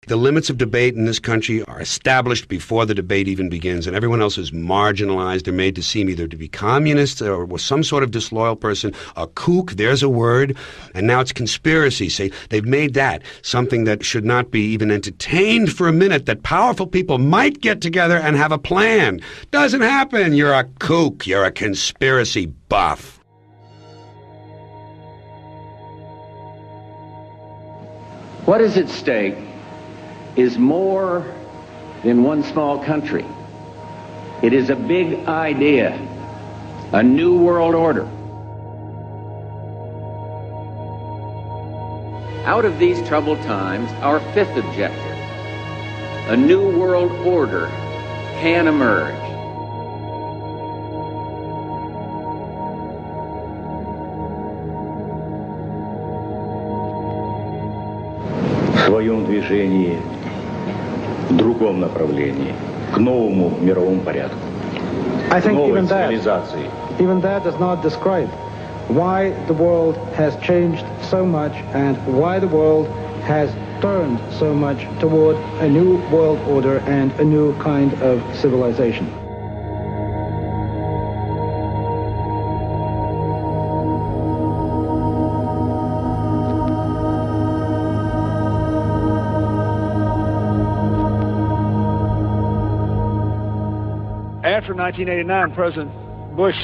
The limits of debate in this country are established before the debate even begins, and everyone else is marginalized. They're made to seem either to be communists or some sort of disloyal person. A kook, there's a word. And now it's conspiracy. See, they've made that something that should not be even entertained for a minute, that powerful people might get together and have a plan. Doesn't happen. You're a kook. You're a conspiracy buff. What is at stake is more than one small country. It is a big idea, a new world order. Out of these troubled times, our fifth objective, a new world order, can emerge. В своем движении в другом направлении, к новому мировому порядку, I think новой even цивилизации. Even that does not describe why the world has changed so much and why the world has turned so much toward a new world order and a new kind of civilization. After 1989, President Bush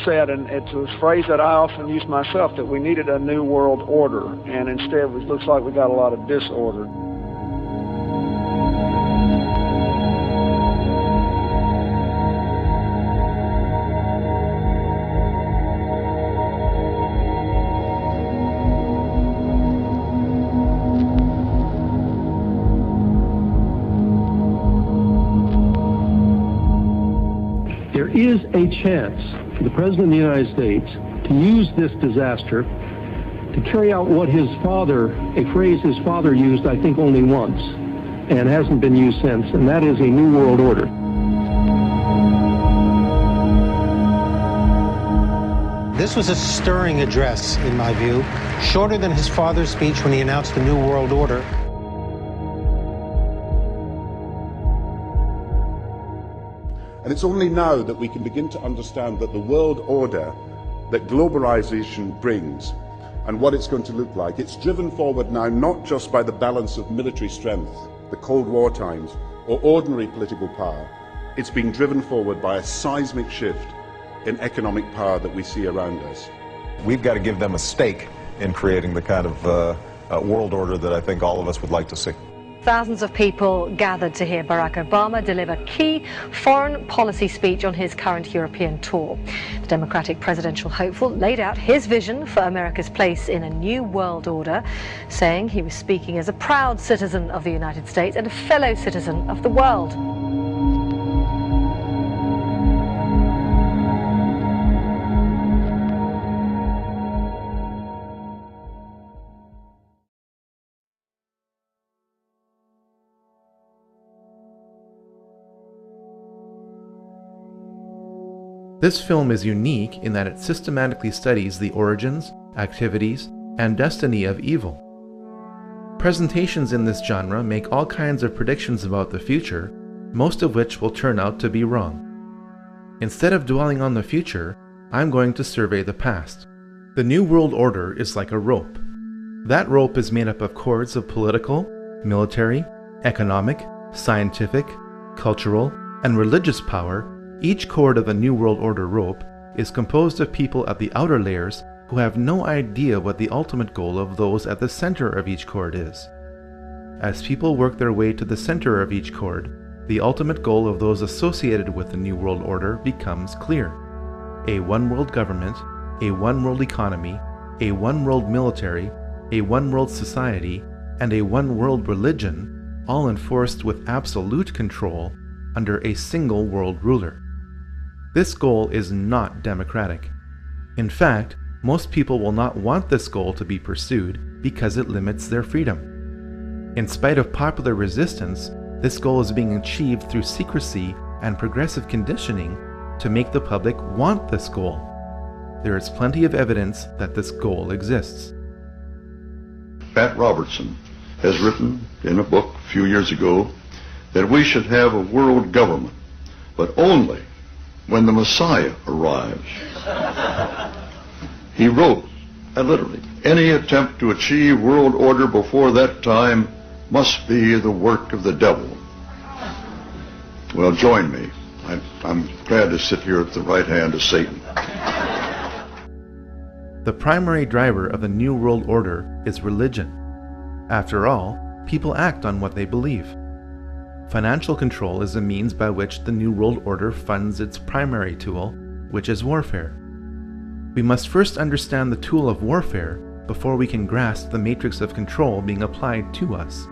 said, and it's a phrase that I often use myself, that we needed a new world order, and instead it looks like we got a lot of disorder. There is a chance for the President of the United States to use this disaster to carry out what his father, a phrase his father used, I think, only once, and hasn't been used since, and that is a new world order. This was a stirring address, in my view, shorter than his father's speech when he announced the New World Order. And it's only now that we can begin to understand that the world order that globalization brings and what it's going to look like, it's driven forward now not just by the balance of military strength, the Cold War times, or ordinary political power. It's being driven forward by a seismic shift in economic power that we see around us. We've got to give them a stake in creating the kind of world order that I think all of us would like to see. Thousands of people gathered to hear Barack Obama deliver key foreign policy speech on his current European tour. The Democratic presidential hopeful laid out his vision for America's place in a new world order, saying he was speaking as a proud citizen of the United States and a fellow citizen of the world. This film is unique in that it systematically studies the origins, activities, and destiny of evil. Presentations in this genre make all kinds of predictions about the future, most of which will turn out to be wrong. Instead of dwelling on the future, I'm going to survey the past. The New World Order is like a rope. That rope is made up of cords of political, military, economic, scientific, cultural, and religious power. Each cord of the New World Order rope is composed of people at the outer layers who have no idea what the ultimate goal of those at the center of each cord is. As people work their way to the center of each cord, the ultimate goal of those associated with the New World Order becomes clear. A one-world government, a one-world economy, a one-world military, a one-world society, and a one-world religion, all enforced with absolute control under a single world ruler. This goal is not democratic. In fact, most people will not want this goal to be pursued because it limits their freedom. In spite of popular resistance, this goal is being achieved through secrecy and progressive conditioning to make the public want this goal. There is plenty of evidence that this goal exists. Pat Robertson has written in a book a few years ago that we should have a world government, but only when the Messiah arrives. He wrote, and literally, any attempt to achieve world order before that time must be the work of the devil. Well, join me. I'm glad to sit here at the right hand of Satan. The primary driver of the New World Order is religion. After all, people act on what they believe. Financial control is a means by which the New World Order funds its primary tool, which is warfare. We must first understand the tool of warfare before we can grasp the matrix of control being applied to us.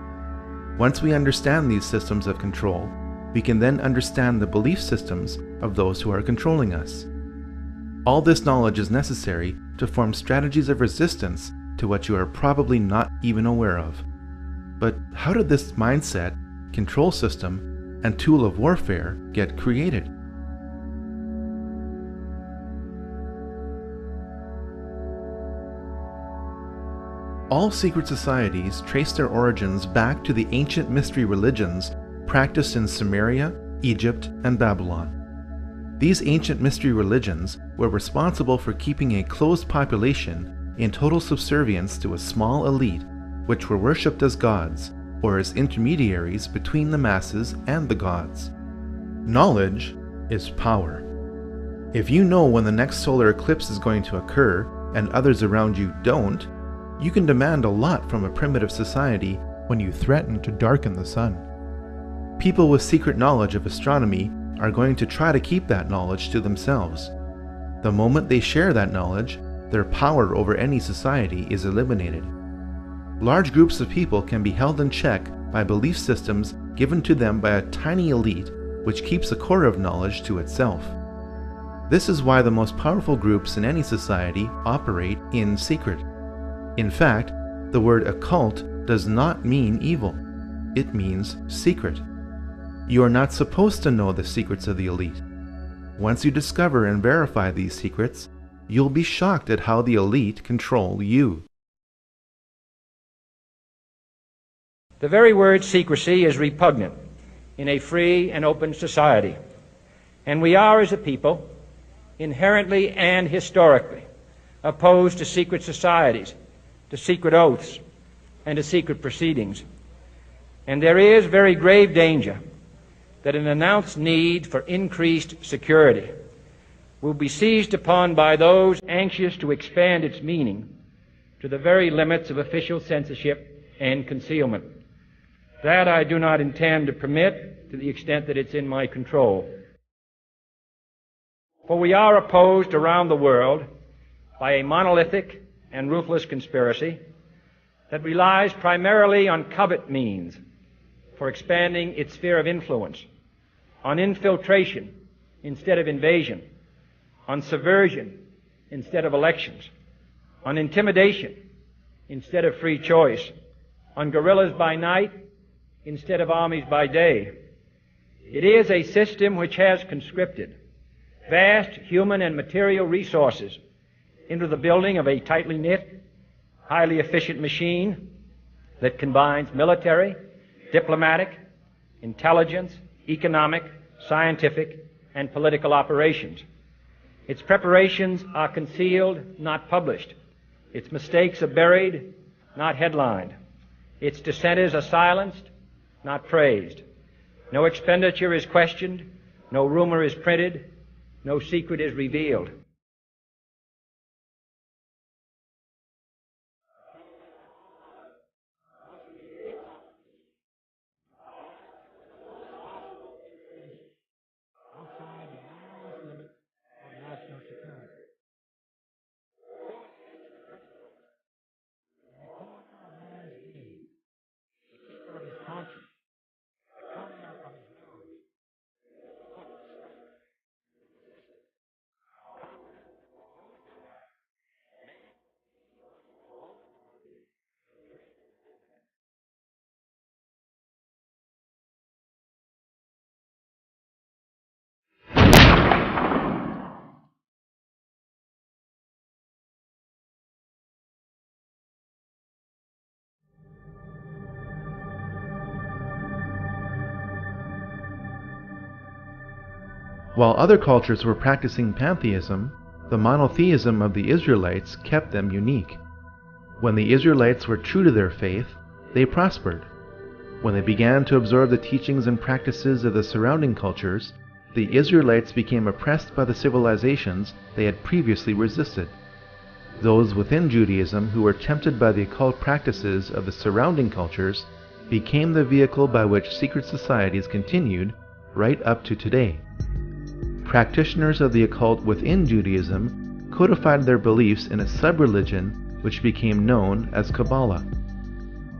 Once we understand these systems of control, we can then understand the belief systems of those who are controlling us. All this knowledge is necessary to form strategies of resistance to what you are probably not even aware of. But how did this mindset, control system, and tool of warfare get created? All secret societies trace their origins back to the ancient mystery religions practiced in Sumeria, Egypt, and Babylon. These ancient mystery religions were responsible for keeping a closed population in total subservience to a small elite, which were worshipped as gods, or as intermediaries between the masses and the gods. Knowledge is power. If you know when the next solar eclipse is going to occur, and others around you don't, you can demand a lot from a primitive society when you threaten to darken the sun. People with secret knowledge of astronomy are going to try to keep that knowledge to themselves. The moment they share that knowledge, their power over any society is eliminated. Large groups of people can be held in check by belief systems given to them by a tiny elite which keeps a core of knowledge to itself. This is why the most powerful groups in any society operate in secret. In fact, the word occult does not mean evil. It means secret. You are not supposed to know the secrets of the elite. Once you discover and verify these secrets, you'll be shocked at how the elite control you. The very word secrecy is repugnant in a free and open society, and we are, as a people, inherently and historically opposed to secret societies, to secret oaths, and to secret proceedings. And there is very grave danger that an announced need for increased security will be seized upon by those anxious to expand its meaning to the very limits of official censorship and concealment. That I do not intend to permit to the extent that it's in my control. For we are opposed around the world by a monolithic and ruthless conspiracy that relies primarily on covert means for expanding its sphere of influence, on infiltration instead of invasion, on subversion instead of elections, on intimidation instead of free choice, on guerrillas by night instead of armies by day. It is a system which has conscripted vast human and material resources into the building of a tightly knit, highly efficient machine that combines military, diplomatic, intelligence, economic, scientific, and political operations. Its preparations are concealed, not published. Its mistakes are buried, not headlined. Its dissenters are silenced, not praised. No expenditure is questioned, no rumor is printed, no secret is revealed. While other cultures were practicing pantheism, the monotheism of the Israelites kept them unique. When the Israelites were true to their faith, they prospered. When they began to absorb the teachings and practices of the surrounding cultures, the Israelites became oppressed by the civilizations they had previously resisted. Those within Judaism who were tempted by the occult practices of the surrounding cultures became the vehicle by which secret societies continued right up to today. Practitioners of the occult within Judaism codified their beliefs in a sub-religion which became known as Kabbalah.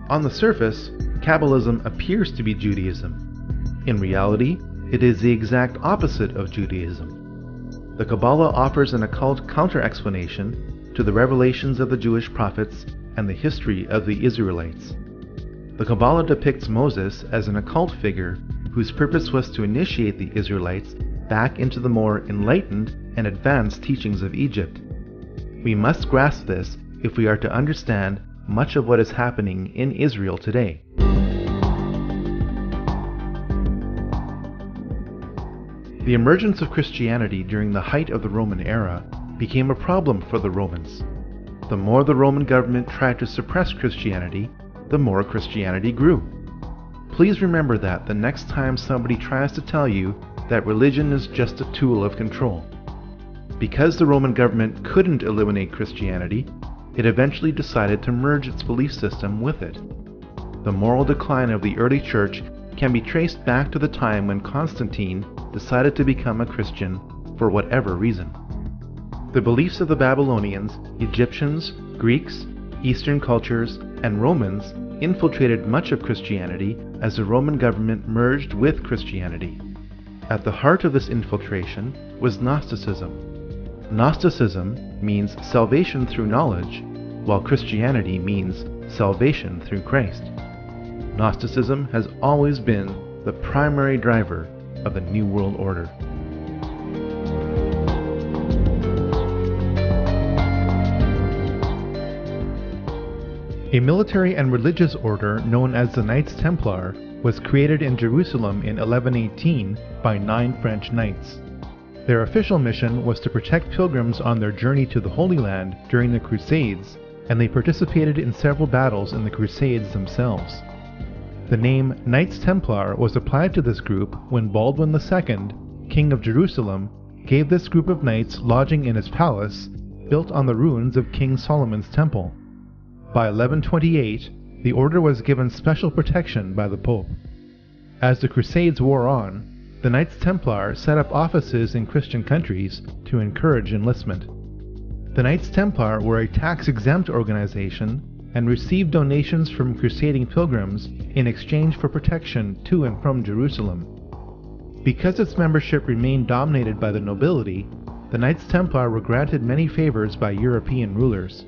On the surface, Kabbalism appears to be Judaism. In reality, it is the exact opposite of Judaism. The Kabbalah offers an occult counter-explanation to the revelations of the Jewish prophets and the history of the Israelites. The Kabbalah depicts Moses as an occult figure whose purpose was to initiate the Israelites back into the more enlightened and advanced teachings of Egypt. We must grasp this if we are to understand much of what is happening in Israel today. The emergence of Christianity during the height of the Roman era became a problem for the Romans. The more the Roman government tried to suppress Christianity, the more Christianity grew. Please remember that the next time somebody tries to tell you that religion is just a tool of control. Because the Roman government couldn't eliminate Christianity, it eventually decided to merge its belief system with it. The moral decline of the early church can be traced back to the time when Constantine decided to become a Christian for whatever reason. The beliefs of the Babylonians, Egyptians, Greeks, Eastern cultures, and Romans infiltrated much of Christianity as the Roman government merged with Christianity. At the heart of this infiltration was Gnosticism. Gnosticism means salvation through knowledge, while Christianity means salvation through Christ. Gnosticism has always been the primary driver of the New World Order. A military and religious order known as the Knights Templar was created in Jerusalem in 1118 by 9 French knights. Their official mission was to protect pilgrims on their journey to the Holy Land during the Crusades, and they participated in several battles in the Crusades themselves. The name Knights Templar was applied to this group when Baldwin II, King of Jerusalem, gave this group of knights lodging in his palace, built on the ruins of King Solomon's temple. By 1128, the order was given special protection by the Pope. As the Crusades wore on, the Knights Templar set up offices in Christian countries to encourage enlistment. The Knights Templar were a tax-exempt organization and received donations from crusading pilgrims in exchange for protection to and from Jerusalem. Because its membership remained dominated by the nobility, the Knights Templar were granted many favors by European rulers.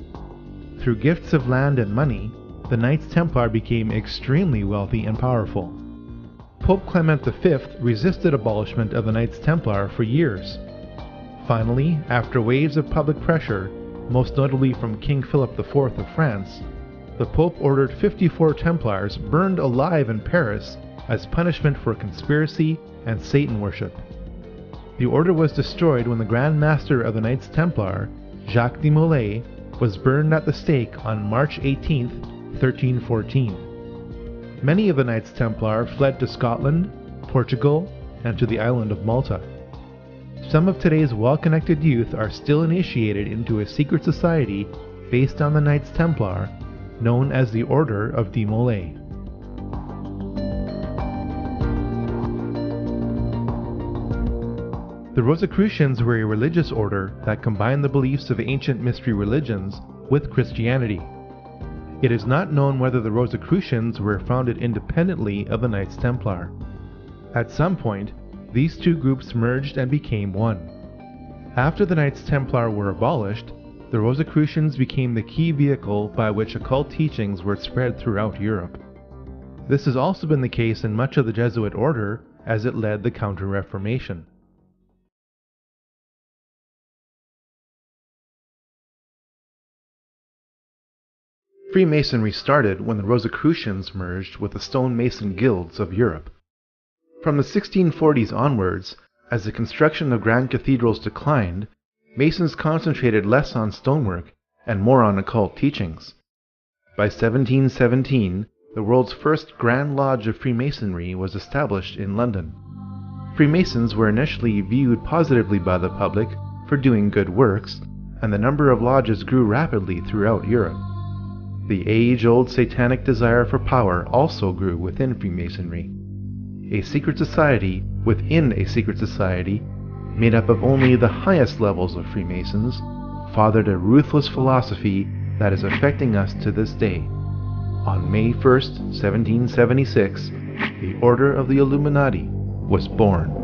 Through gifts of land and money, the Knights Templar became extremely wealthy and powerful. Pope Clement V resisted abolishment of the Knights Templar for years. Finally, after waves of public pressure, most notably from King Philip IV of France, the Pope ordered 54 Templars burned alive in Paris as punishment for conspiracy and Satan worship. The order was destroyed when the Grand Master of the Knights Templar, Jacques de Molay, was burned at the stake on March 18, 1314. Many of the Knights Templar fled to Scotland, Portugal, and to the island of Malta. Some of today's well-connected youth are still initiated into a secret society based on the Knights Templar, known as the Order of de Molay. The Rosicrucians were a religious order that combined the beliefs of ancient mystery religions with Christianity. It is not known whether the Rosicrucians were founded independently of the Knights Templar. At some point, these two groups merged and became one. After the Knights Templar were abolished, the Rosicrucians became the key vehicle by which occult teachings were spread throughout Europe. This has also been the case in much of the Jesuit order as it led the Counter-Reformation. Freemasonry started when the Rosicrucians merged with the stonemason guilds of Europe. From the 1640s onwards, As the construction of grand cathedrals declined, Masons concentrated less on stonework and more on occult teachings. By 1717, the world's first Grand Lodge of Freemasonry was established in London. Freemasons were initially viewed positively by the public for doing good works, and the number of lodges grew rapidly throughout Europe. The age-old satanic desire for power also grew within Freemasonry. A secret society within a secret society, made up of only the highest levels of Freemasons, fathered a ruthless philosophy that is affecting us to this day. On May 1st, 1776, the Order of the Illuminati was born.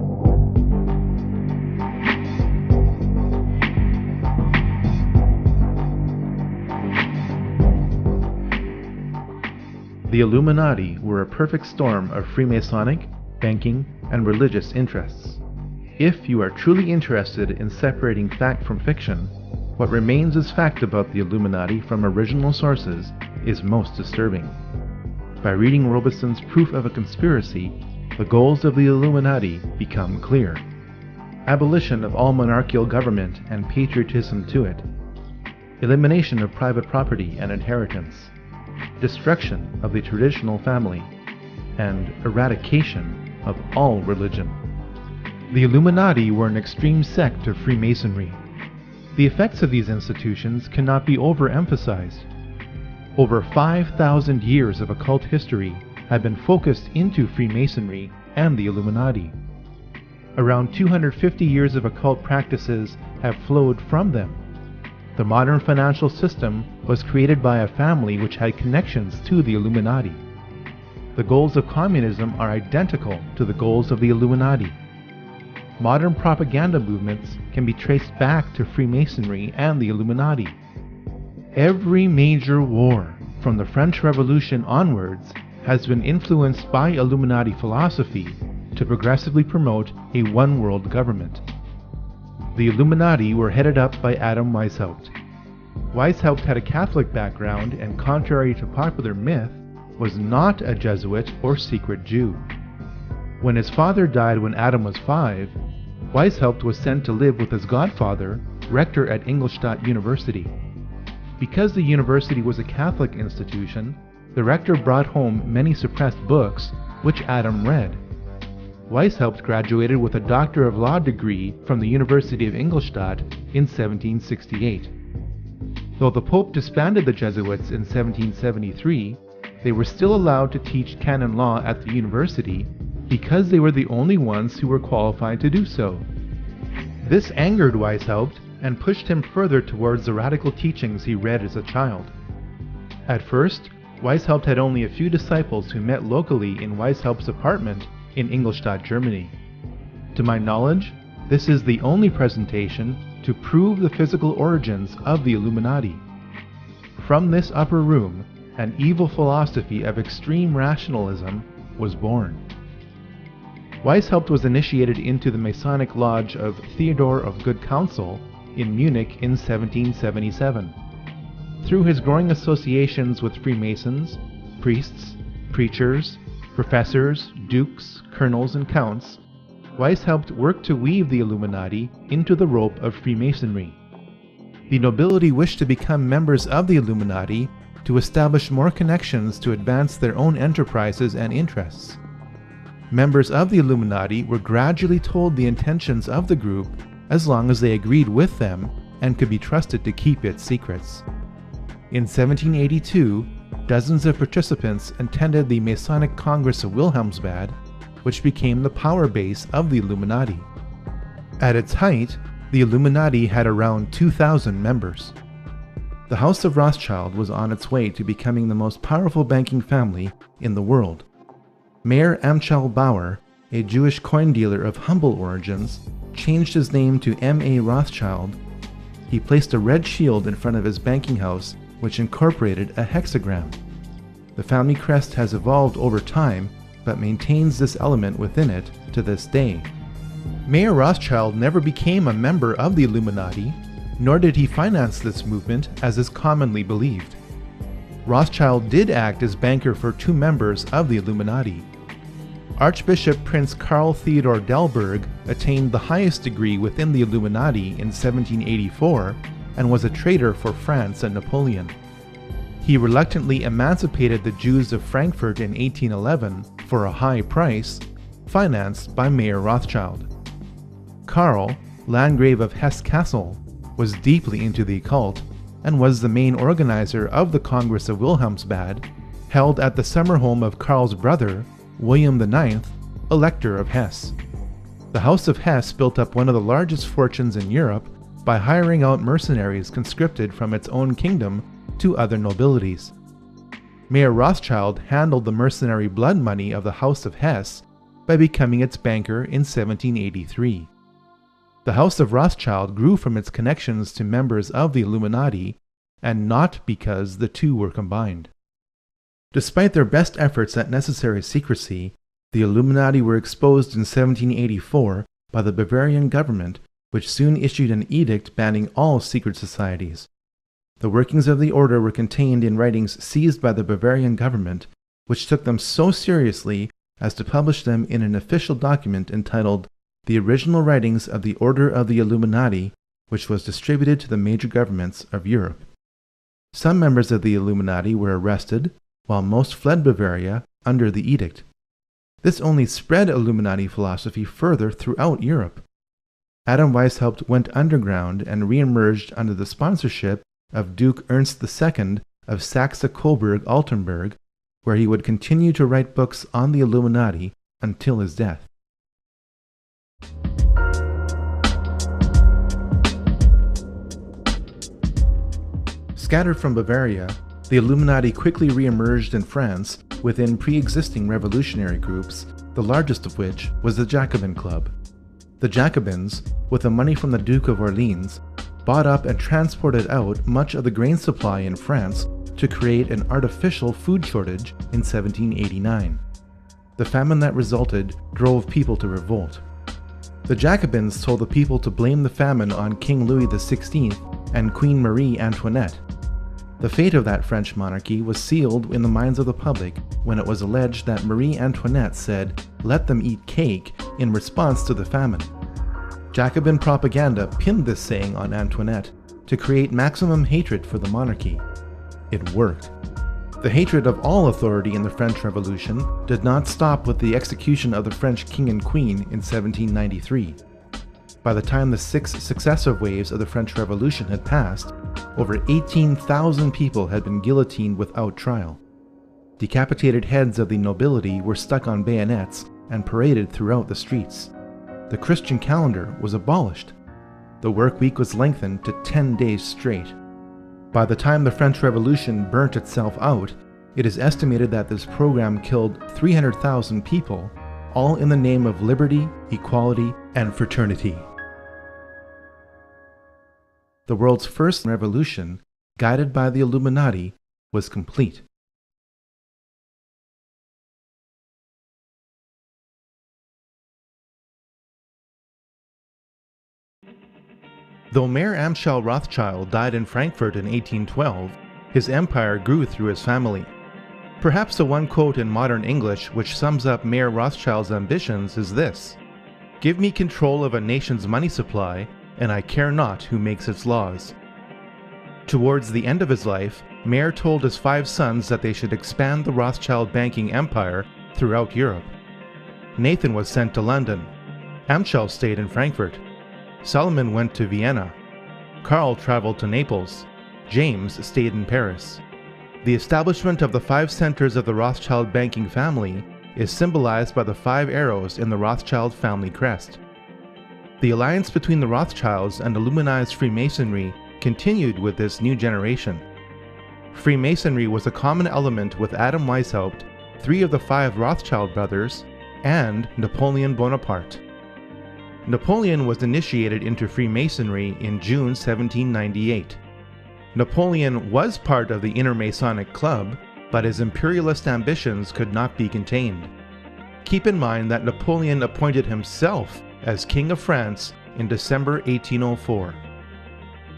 The Illuminati were a perfect storm of Freemasonic, banking, and religious interests. If you are truly interested in separating fact from fiction, what remains as fact about the Illuminati from original sources is most disturbing. By reading Robeson's Proof of a Conspiracy, the goals of the Illuminati become clear. Abolition of all monarchical government and patriotism to it. Elimination of private property and inheritance. Destruction of the traditional family. And eradication of all religion. The Illuminati were an extreme sect of Freemasonry. The effects of these institutions cannot be overemphasized. Over 5,000 years of occult history have been focused into Freemasonry and the Illuminati. Around 250 years of occult practices have flowed from them. The modern financial system was created by a family which had connections to the Illuminati. The goals of communism are identical to the goals of the Illuminati. Modern propaganda movements can be traced back to Freemasonry and the Illuminati. Every major war, from the French Revolution onwards, has been influenced by Illuminati philosophy to progressively promote a one-world government. The Illuminati were headed up by Adam Weishaupt. Weishaupt had a Catholic background and, contrary to popular myth, was not a Jesuit or secret Jew. When his father died when Adam was 5, Weishaupt was sent to live with his godfather, rector at Ingolstadt University. Because the university was a Catholic institution, the rector brought home many suppressed books, which Adam read. Weishaupt graduated with a Doctor of Law degree from the University of Ingolstadt in 1768. Though the Pope disbanded the Jesuits in 1773, they were still allowed to teach canon law at the university because they were the only ones who were qualified to do so. This angered Weishaupt and pushed him further towards the radical teachings he read as a child. At first, Weishaupt had only a few disciples who met locally in Weishaupt's apartment in Ingolstadt, Germany. To my knowledge, this is the only presentation to prove the physical origins of the Illuminati. From this upper room, an evil philosophy of extreme rationalism was born. Weishaupt was initiated into the Masonic Lodge of Theodore of Good Counsel in Munich in 1777. Through his growing associations with Freemasons, priests, preachers, professors, dukes, colonels, and counts, Weishaupt worked to weave the Illuminati into the rope of Freemasonry. The nobility wished to become members of the Illuminati to establish more connections to advance their own enterprises and interests. Members of the Illuminati were gradually told the intentions of the group as long as they agreed with them and could be trusted to keep its secrets. In 1782, dozens of participants attended the Masonic Congress of Wilhelmsbad, which became the power base of the Illuminati. At its height, the Illuminati had around 2,000 members. The House of Rothschild was on its way to becoming the most powerful banking family in the world. Mayer Amschel Bauer, a Jewish coin dealer of humble origins, changed his name to M.A. Rothschild. He placed a red shield in front of his banking house, which incorporated a hexagram. The family crest has evolved over time, but maintains this element within it to this day. Mayer Rothschild never became a member of the Illuminati, nor did he finance this movement as is commonly believed. Rothschild did act as banker for 2 members of the Illuminati. Archbishop Prince Karl Theodor Delberg attained the highest degree within the Illuminati in 1784 and was a traitor for France and Napoleon. He reluctantly emancipated the Jews of Frankfurt in 1811 for a high price, financed by Mayer Rothschild. Karl, Landgrave of Hesse-Kassel, was deeply into the occult and was the main organizer of the Congress of Wilhelmsbad, held at the summer home of Karl's brother, William IX, Elector of Hesse. The House of Hesse built up one of the largest fortunes in Europe by hiring out mercenaries conscripted from its own kingdom to other nobilities. Mayer Rothschild handled the mercenary blood money of the House of Hesse by becoming its banker in 1783. The House of Rothschild grew from its connections to members of the Illuminati, and not because the two were combined. Despite their best efforts at necessary secrecy, the Illuminati were exposed in 1784 by the Bavarian government, which soon issued an edict banning all secret societies. The workings of the order were contained in writings seized by the Bavarian government, which took them so seriously as to publish them in an official document entitled The Original Writings of the Order of the Illuminati, which was distributed to the major governments of Europe. Some members of the Illuminati were arrested, while most fled Bavaria under the edict. This only spread Illuminati philosophy further throughout Europe. Adam Weishaupt went underground and re-emerged under the sponsorship of Duke Ernst II of Saxe-Coburg-Altenburg, where he would continue to write books on the Illuminati until his death. Scattered from Bavaria, the Illuminati quickly re-emerged in France within pre-existing revolutionary groups, the largest of which was the Jacobin Club. The Jacobins, with the money from the Duke of Orleans, bought up and transported out much of the grain supply in France to create an artificial food shortage in 1789. The famine that resulted drove people to revolt. The Jacobins told the people to blame the famine on King Louis XVI and Queen Marie Antoinette. The fate of that French monarchy was sealed in the minds of the public when it was alleged that Marie Antoinette said, "Let them eat cake," in response to the famine. Jacobin propaganda pinned this saying on Antoinette to create maximum hatred for the monarchy. It worked. The hatred of all authority in the French Revolution did not stop with the execution of the French king and queen in 1793. By the time the 6 successive waves of the French Revolution had passed, over 18,000 people had been guillotined without trial. Decapitated heads of the nobility were stuck on bayonets and paraded throughout the streets. The Christian calendar was abolished. The work week was lengthened to 10 days straight. By the time the French Revolution burnt itself out, it is estimated that this program killed 300,000 people, all in the name of liberty, equality, and fraternity. The world's first revolution, guided by the Illuminati, was complete. Though Mayer Amschel Rothschild died in Frankfurt in 1812, his empire grew through his family. Perhaps the one quote in modern English which sums up Mayer Rothschild's ambitions is this: "Give me control of a nation's money supply, and I care not who makes its laws." Towards the end of his life, Mayer told his 5 sons that they should expand the Rothschild banking empire throughout Europe. Nathan was sent to London. Amschel stayed in Frankfurt. Solomon went to Vienna. Karl traveled to Naples. James stayed in Paris. The establishment of the 5 centers of the Rothschild banking family is symbolized by the 5 arrows in the Rothschild family crest. The alliance between the Rothschilds and Illuminized Freemasonry continued with this new generation. Freemasonry was a common element with Adam Weishaupt, 3 of the 5 Rothschild brothers, and Napoleon Bonaparte. Napoleon was initiated into Freemasonry in June 1798. Napoleon was part of the Inner Masonic Club, but his imperialist ambitions could not be contained. Keep in mind that Napoleon appointed himself as King of France in December 1804.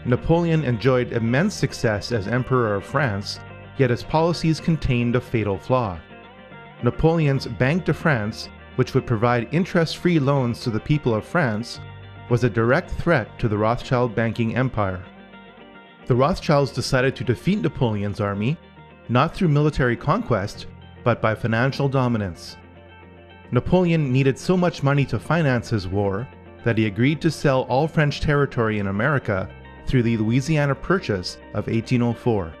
Napoleon enjoyed immense success as Emperor of France, yet his policies contained a fatal flaw. Napoleon's Banque de France which would provide interest-free loans to the people of France, was a direct threat to the Rothschild banking empire. The Rothschilds decided to defeat Napoleon's army, not through military conquest, but by financial dominance. Napoleon needed so much money to finance his war that he agreed to sell all French territory in America through the Louisiana Purchase of 1804.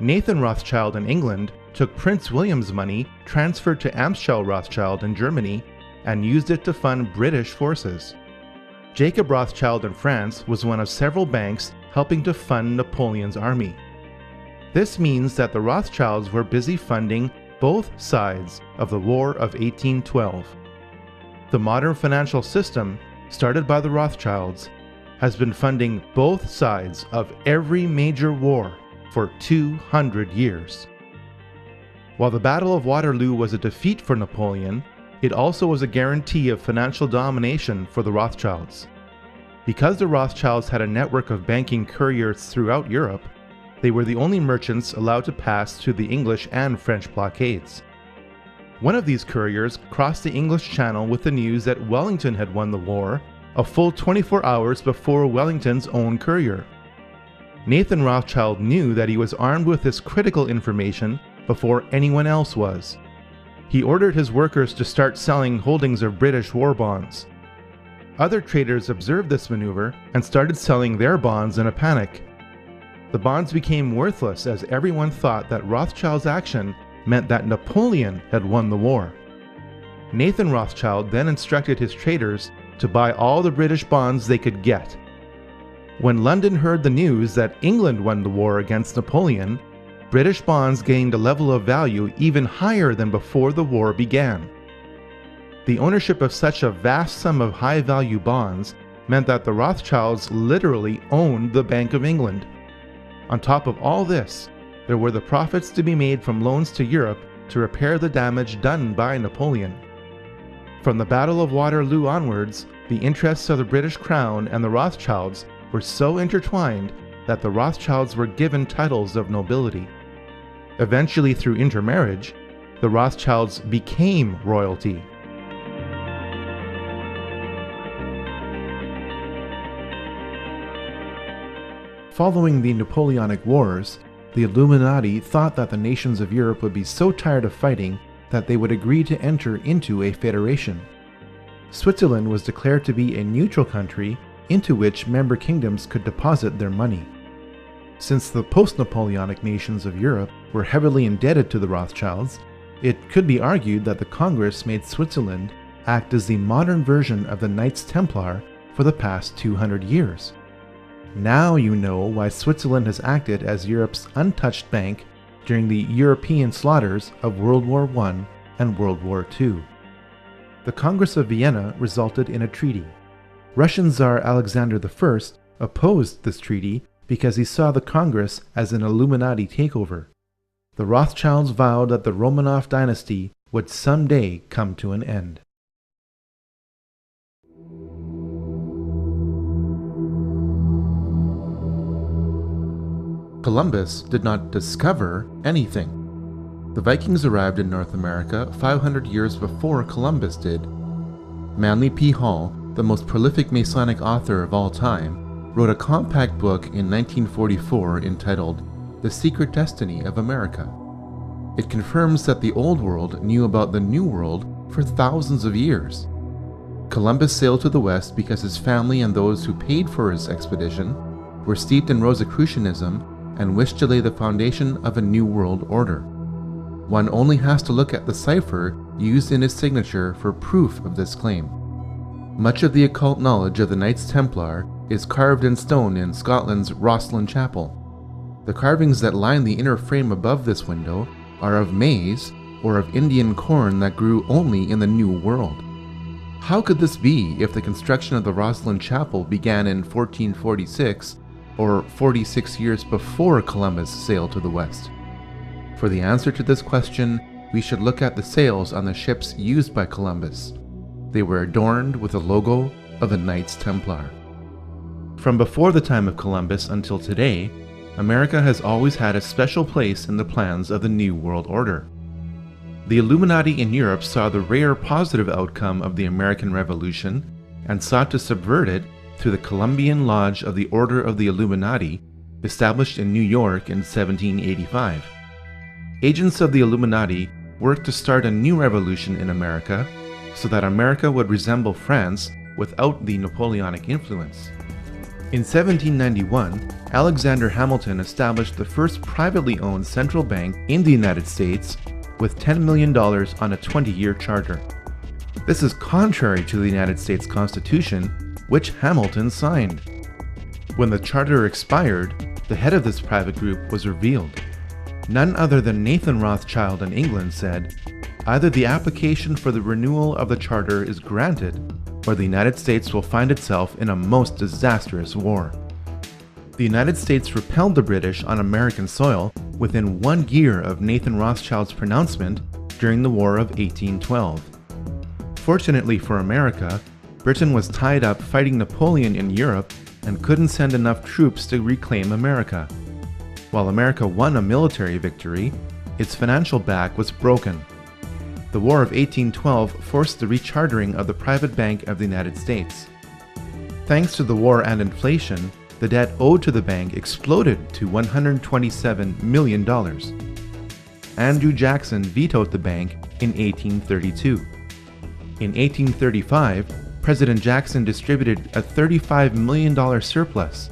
Nathan Rothschild in England took Prince William's money transferred to Amschel Rothschild in Germany and used it to fund British forces. Jacob Rothschild in France was one of several banks helping to fund Napoleon's army. This means that the Rothschilds were busy funding both sides of the War of 1812. The modern financial system, started by the Rothschilds, has been funding both sides of every major war for 200 years. While the Battle of Waterloo was a defeat for Napoleon, it also was a guarantee of financial domination for the Rothschilds. Because the Rothschilds had a network of banking couriers throughout Europe, they were the only merchants allowed to pass through the English and French blockades. One of these couriers crossed the English Channel with the news that Wellington had won the war, a full 24 hours before Wellington's own courier. Nathan Rothschild knew that he was armed with this critical information before anyone else was. He ordered his workers to start selling holdings of British war bonds. Other traders observed this maneuver and started selling their bonds in a panic. The bonds became worthless as everyone thought that Rothschild's action meant that Napoleon had won the war. Nathan Rothschild then instructed his traders to buy all the British bonds they could get. When London heard the news that England won the war against Napoleon, British bonds gained a level of value even higher than before the war began. The ownership of such a vast sum of high-value bonds meant that the Rothschilds literally owned the Bank of England. On top of all this, there were the profits to be made from loans to Europe to repair the damage done by Napoleon. From the Battle of Waterloo onwards, the interests of the British Crown and the Rothschilds were so intertwined that the Rothschilds were given titles of nobility. Eventually, through intermarriage, the Rothschilds became royalty. Following the Napoleonic Wars, the Illuminati thought that the nations of Europe would be so tired of fighting that they would agree to enter into a federation. Switzerland was declared to be a neutral country into which member kingdoms could deposit their money. Since the post-Napoleonic nations of Europe were heavily indebted to the Rothschilds, it could be argued that the Congress made Switzerland act as the modern version of the Knights Templar for the past 200 years. Now you know why Switzerland has acted as Europe's untouched bank during the European slaughters of World War I and World War II. The Congress of Vienna resulted in a treaty. Russian Tsar Alexander I opposed this treaty because he saw the Congress as an Illuminati takeover. The Rothschilds vowed that the Romanov dynasty would someday come to an end. Columbus did not discover anything. The Vikings arrived in North America 500 years before Columbus did. Manly P. Hall, the most prolific Masonic author of all time, wrote a compact book in 1944 entitled The Secret Destiny of America. It confirms that the Old World knew about the New World for thousands of years. Columbus sailed to the West because his family and those who paid for his expedition were steeped in Rosicrucianism and wished to lay the foundation of a new world order. One only has to look at the cipher used in his signature for proof of this claim. Much of the occult knowledge of the Knights Templar is carved in stone in Scotland's Rosslyn Chapel. The carvings that line the inner frame above this window are of maize or of Indian corn that grew only in the New World. How could this be if the construction of the Rosslyn Chapel began in 1446 or 46 years before Columbus sailed to the West? For the answer to this question, we should look at the sails on the ships used by Columbus. They were adorned with the logo of the Knights Templar. From before the time of Columbus until today, America has always had a special place in the plans of the New World Order. The Illuminati in Europe saw the rare positive outcome of the American Revolution and sought to subvert it through the Columbian Lodge of the Order of the Illuminati, established in New York in 1785. Agents of the Illuminati worked to start a new revolution in America so that America would resemble France without the Napoleonic influence. In 1791, Alexander Hamilton established the first privately owned central bank in the United States with $10 million on a 20-year charter. This is contrary to the United States Constitution, which Hamilton signed. When the charter expired, the head of this private group was revealed. None other than Nathan Rothschild in England said, "Either the application for the renewal of the charter is granted, or the United States will find itself in a most disastrous war." The United States repelled the British on American soil within 1 year of Nathan Rothschild's pronouncement during the War of 1812. Fortunately for America, Britain was tied up fighting Napoleon in Europe and couldn't send enough troops to reclaim America. While America won a military victory, its financial back was broken. The War of 1812 forced the rechartering of the private bank of the United States. Thanks to the war and inflation, the debt owed to the bank exploded to $127 million. Andrew Jackson vetoed the bank in 1832. In 1835, President Jackson distributed a $35 million surplus.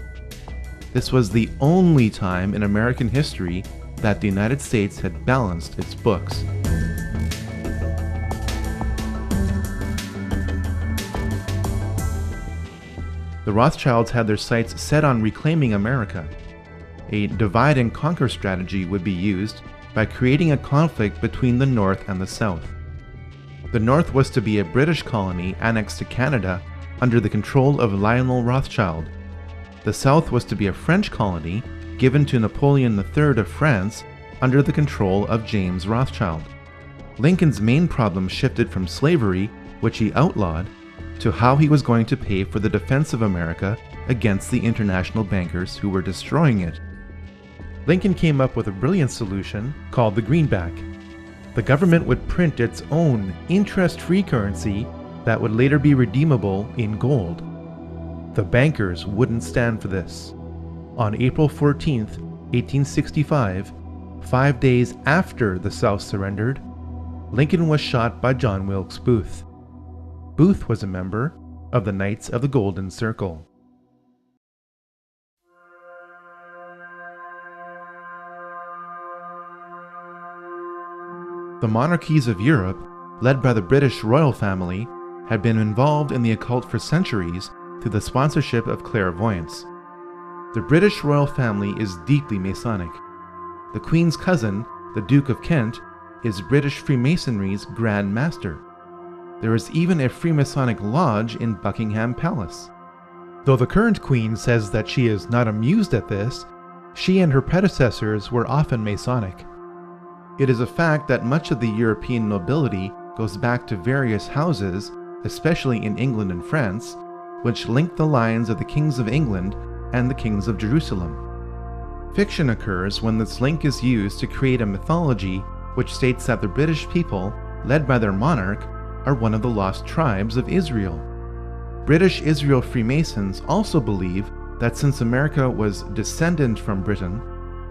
This was the only time in American history that the United States had balanced its books. The Rothschilds had their sights set on reclaiming America. A divide and conquer strategy would be used by creating a conflict between the North and the South. The North was to be a British colony annexed to Canada under the control of Lionel Rothschild. The South was to be a French colony given to Napoleon III of France under the control of James Rothschild. Lincoln's main problem shifted from slavery, which he outlawed, to how he was going to pay for the defense of America against the international bankers who were destroying it. Lincoln came up with a brilliant solution called the greenback. The government would print its own interest-free currency that would later be redeemable in gold. The bankers wouldn't stand for this. On April 14, 1865, 5 days after the South surrendered, Lincoln was shot by John Wilkes Booth. Booth was a member of the Knights of the Golden Circle. The monarchies of Europe, led by the British royal family, had been involved in the occult for centuries through the sponsorship of clairvoyants. The British royal family is deeply Masonic. The Queen's cousin, the Duke of Kent, is British Freemasonry's Grand Master. There is even a Freemasonic lodge in Buckingham Palace. Though the current Queen says that she is not amused at this, she and her predecessors were often Masonic. It is a fact that much of the European nobility goes back to various houses, especially in England and France, which link the lines of the kings of England and the kings of Jerusalem. Fiction occurs when this link is used to create a mythology which states that the British people, led by their monarch, are one of the lost tribes of Israel. British Israel Freemasons also believe that since America was descendant from Britain,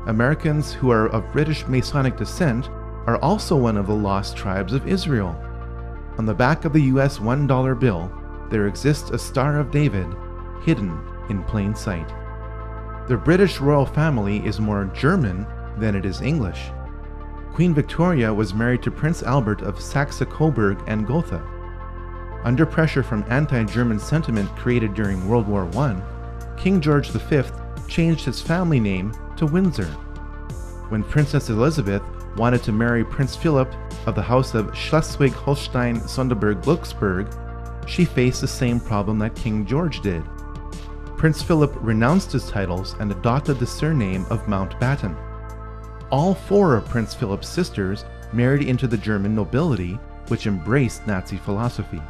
Americans who are of British Masonic descent are also one of the lost tribes of Israel. On the back of the US $1 bill, there exists a Star of David, hidden in plain sight. The British royal family is more German than it is English. Queen Victoria was married to Prince Albert of Saxe-Coburg and Gotha. Under pressure from anti-German sentiment created during World War I, King George V changed his family name to Windsor. When Princess Elizabeth wanted to marry Prince Philip of the House of Schleswig-Holstein-Sonderburg-Glücksburg, she faced the same problem that King George did. Prince Philip renounced his titles and adopted the surname of Mountbatten. All 4 of Prince Philip's sisters married into the German nobility, which embraced Nazi philosophy.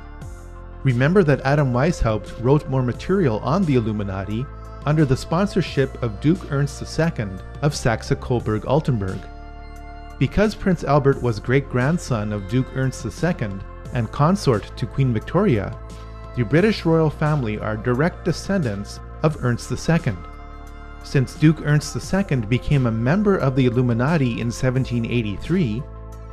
Remember that Adam Weishaupt wrote more material on the Illuminati under the sponsorship of Duke Ernst II of Saxe-Coburg-Altenburg. Because Prince Albert was great-grandson of Duke Ernst II and consort to Queen Victoria, the British royal family are direct descendants of Ernst II. Since Duke Ernst II became a member of the Illuminati in 1783,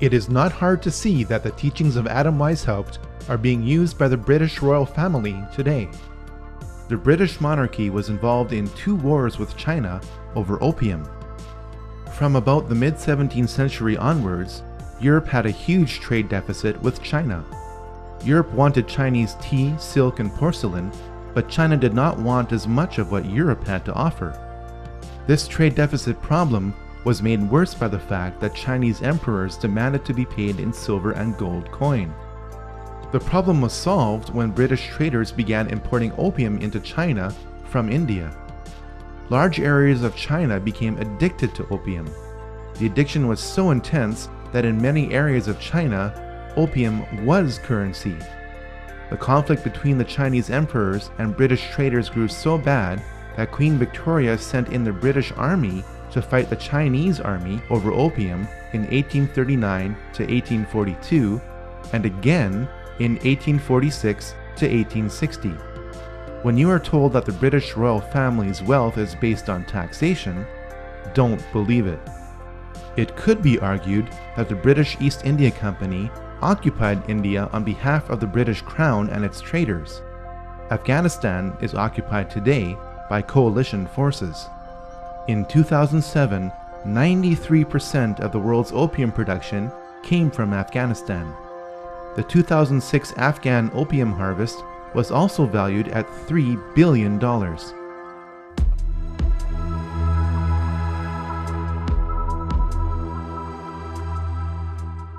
it is not hard to see that the teachings of Adam Weishaupt are being used by the British royal family today. The British monarchy was involved in 2 wars with China over opium. From about the mid-17th century onwards, Europe had a huge trade deficit with China. Europe wanted Chinese tea, silk, and porcelain, but China did not want as much of what Europe had to offer. This trade deficit problem was made worse by the fact that Chinese emperors demanded to be paid in silver and gold coin. The problem was solved when British traders began importing opium into China from India. Large areas of China became addicted to opium. The addiction was so intense that in many areas of China, opium was currency. The conflict between the Chinese emperors and British traders grew so bad that Queen Victoria sent in the British army to fight the Chinese army over opium in 1839 to 1842 and again in 1846 to 1860. When you are told that the British royal family's wealth is based on taxation, don't believe it. It could be argued that the British East India Company occupied India on behalf of the British Crown and its traders. Afghanistan is occupied today by coalition forces. In 2007, 93% of the world's opium production came from Afghanistan. The 2006 Afghan opium harvest was also valued at $3 billion.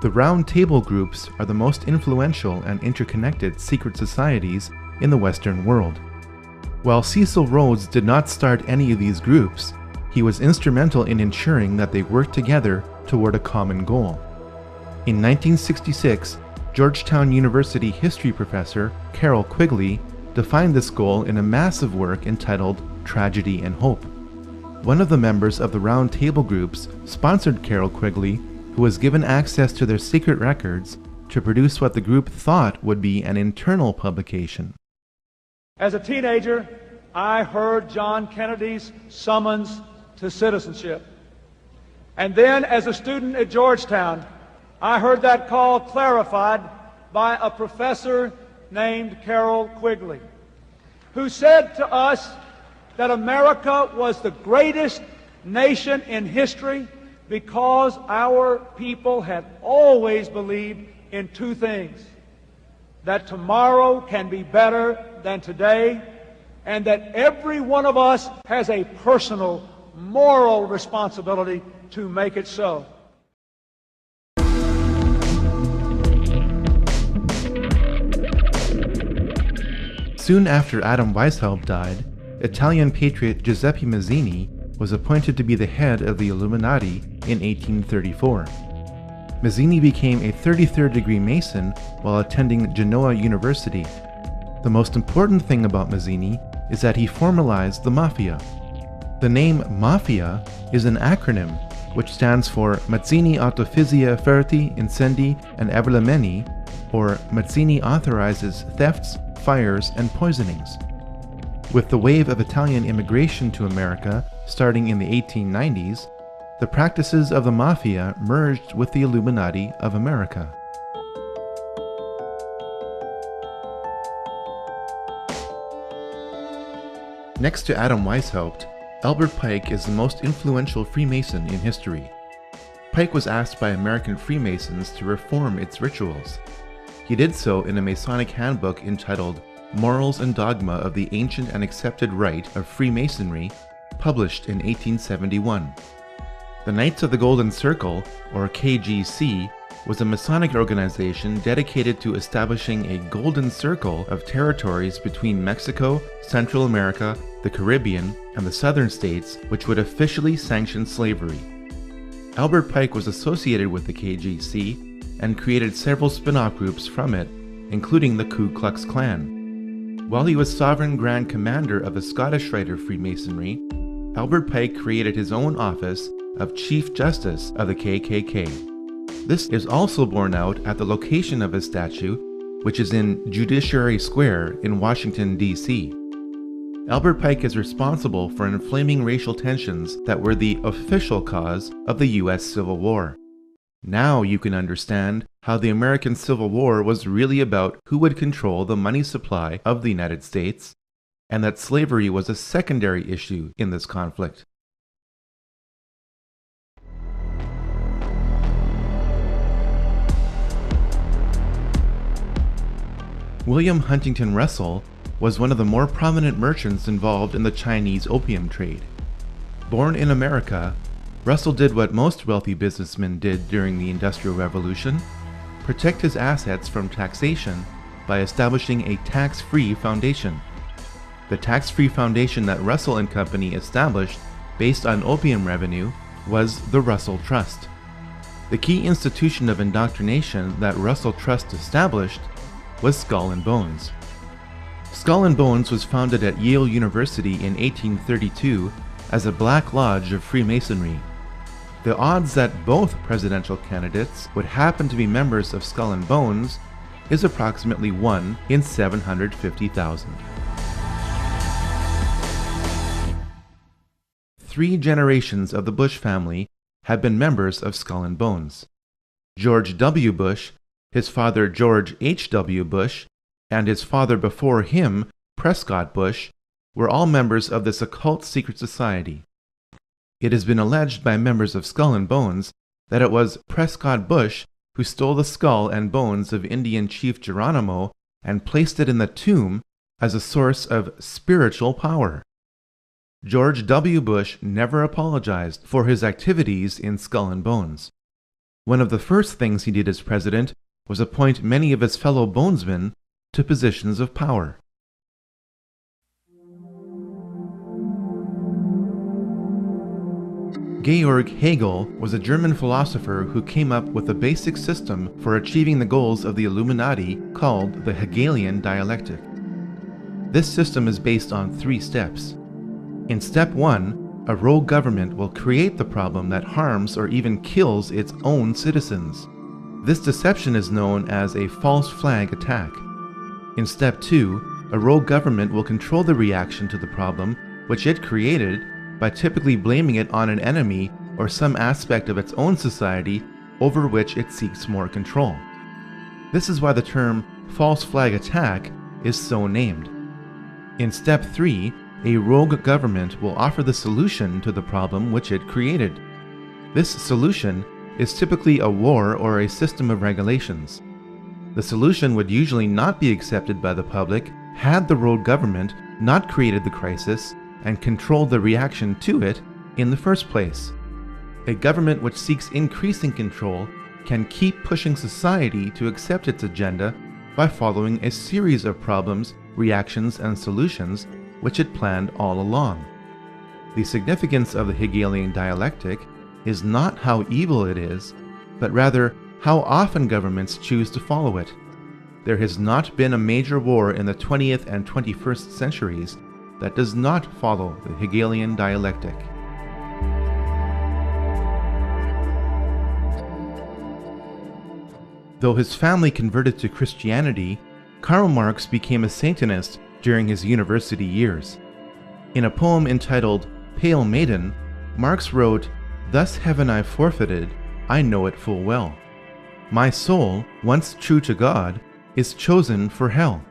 The Round Table groups are the most influential and interconnected secret societies in the Western world. While Cecil Rhodes did not start any of these groups, he was instrumental in ensuring that they worked together toward a common goal. In 1966, Georgetown University history professor Carroll Quigley defined this goal in a massive work entitled Tragedy and Hope. One of the members of the Round Table groups sponsored Carroll Quigley, who was given access to their secret records, to produce what the group thought would be an internal publication. As a teenager, I heard John Kennedy's summons to citizenship. And then as a student at Georgetown, I heard that call clarified by a professor named Carroll Quigley, who said to us that America was the greatest nation in history because our people had always believed in 2 things: that tomorrow can be better than today, and that every one of us has a personal moral responsibility to make it so. Soon after Adam Weishaupt died, Italian patriot Giuseppe Mazzini was appointed to be the head of the Illuminati in 1834. Mazzini became a 33rd degree Mason while attending Genoa University. The most important thing about Mazzini is that he formalized the Mafia. The name Mafia is an acronym which stands for Mazzini Autofizia Ferti Incendi and Avvelenamenti, or Mazzini authorizes thefts, fires, and poisonings. With the wave of Italian immigration to America starting in the 1890s, the practices of the Mafia merged with the Illuminati of America. Next to Adam Weishaupt, Albert Pike is the most influential Freemason in history. Pike was asked by American Freemasons to reform its rituals. He did so in a Masonic handbook entitled Morals and Dogma of the Ancient and Accepted Rite of Freemasonry, published in 1871. The Knights of the Golden Circle, or KGC, was a Masonic organization dedicated to establishing a golden circle of territories between Mexico, Central America, the Caribbean, and the southern states, which would officially sanction slavery. Albert Pike was associated with the KGC and created several spin-off groups from it, including the Ku Klux Klan. While he was Sovereign Grand Commander of the Scottish Rite of Freemasonry, Albert Pike created his own office of Chief Justice of the KKK. This is also borne out at the location of his statue, which is in Judiciary Square in Washington, D.C. Albert Pike is responsible for inflaming racial tensions that were the official cause of the U.S. Civil War. Now you can understand how the American Civil War was really about who would control the money supply of the United States, and that slavery was a secondary issue in this conflict. William Huntington Russell was one of the more prominent merchants involved in the Chinese opium trade. Born in America, Russell did what most wealthy businessmen did during the Industrial Revolution: protect his assets from taxation by establishing a tax-free foundation. The tax-free foundation that Russell and Company established based on opium revenue was the Russell Trust. The key institution of indoctrination that Russell Trust established was Skull and Bones. Skull and Bones was founded at Yale University in 1832 as a Black Lodge of Freemasonry. The odds that both presidential candidates would happen to be members of Skull and Bones is approximately 1 in 750,000. 3 generations of the Bush family have been members of Skull and Bones. George W. Bush, his father George H.W. Bush, and his father before him, Prescott Bush, were all members of this occult secret society. It has been alleged by members of Skull and Bones that it was Prescott Bush who stole the skull and bones of Indian Chief Geronimo and placed it in the tomb as a source of spiritual power. George W. Bush never apologized for his activities in Skull and Bones. One of the first things he did as president was appoint many of his fellow bonesmen to positions of power. Georg Hegel was a German philosopher who came up with a basic system for achieving the goals of the Illuminati called the Hegelian dialectic. This system is based on 3 steps. In step 1, a rogue government will create the problem that harms or even kills its own citizens. This deception is known as a false flag attack. In step 2, a rogue government will control the reaction to the problem which it created by typically blaming it on an enemy or some aspect of its own society over which it seeks more control. This is why the term false flag attack is so named. In step 3, a rogue government will offer the solution to the problem which it created. This solution is typically a war or a system of regulations. The solution would usually not be accepted by the public had the rogue government not created the crisis and controlled the reaction to it in the first place. A government which seeks increasing control can keep pushing society to accept its agenda by following a series of problems, reactions, and solutions which it planned all along. The significance of the Hegelian dialectic is not how evil it is, but rather how often governments choose to follow it. There has not been a major war in the 20th and 21st centuries that does not follow the Hegelian dialectic. Though his family converted to Christianity, Karl Marx became a Satanist during his university years. In a poem entitled Pale Maiden, Marx wrote, "Thus heaven I forfeited, I know it full well. My soul, once true to God, is chosen for hell."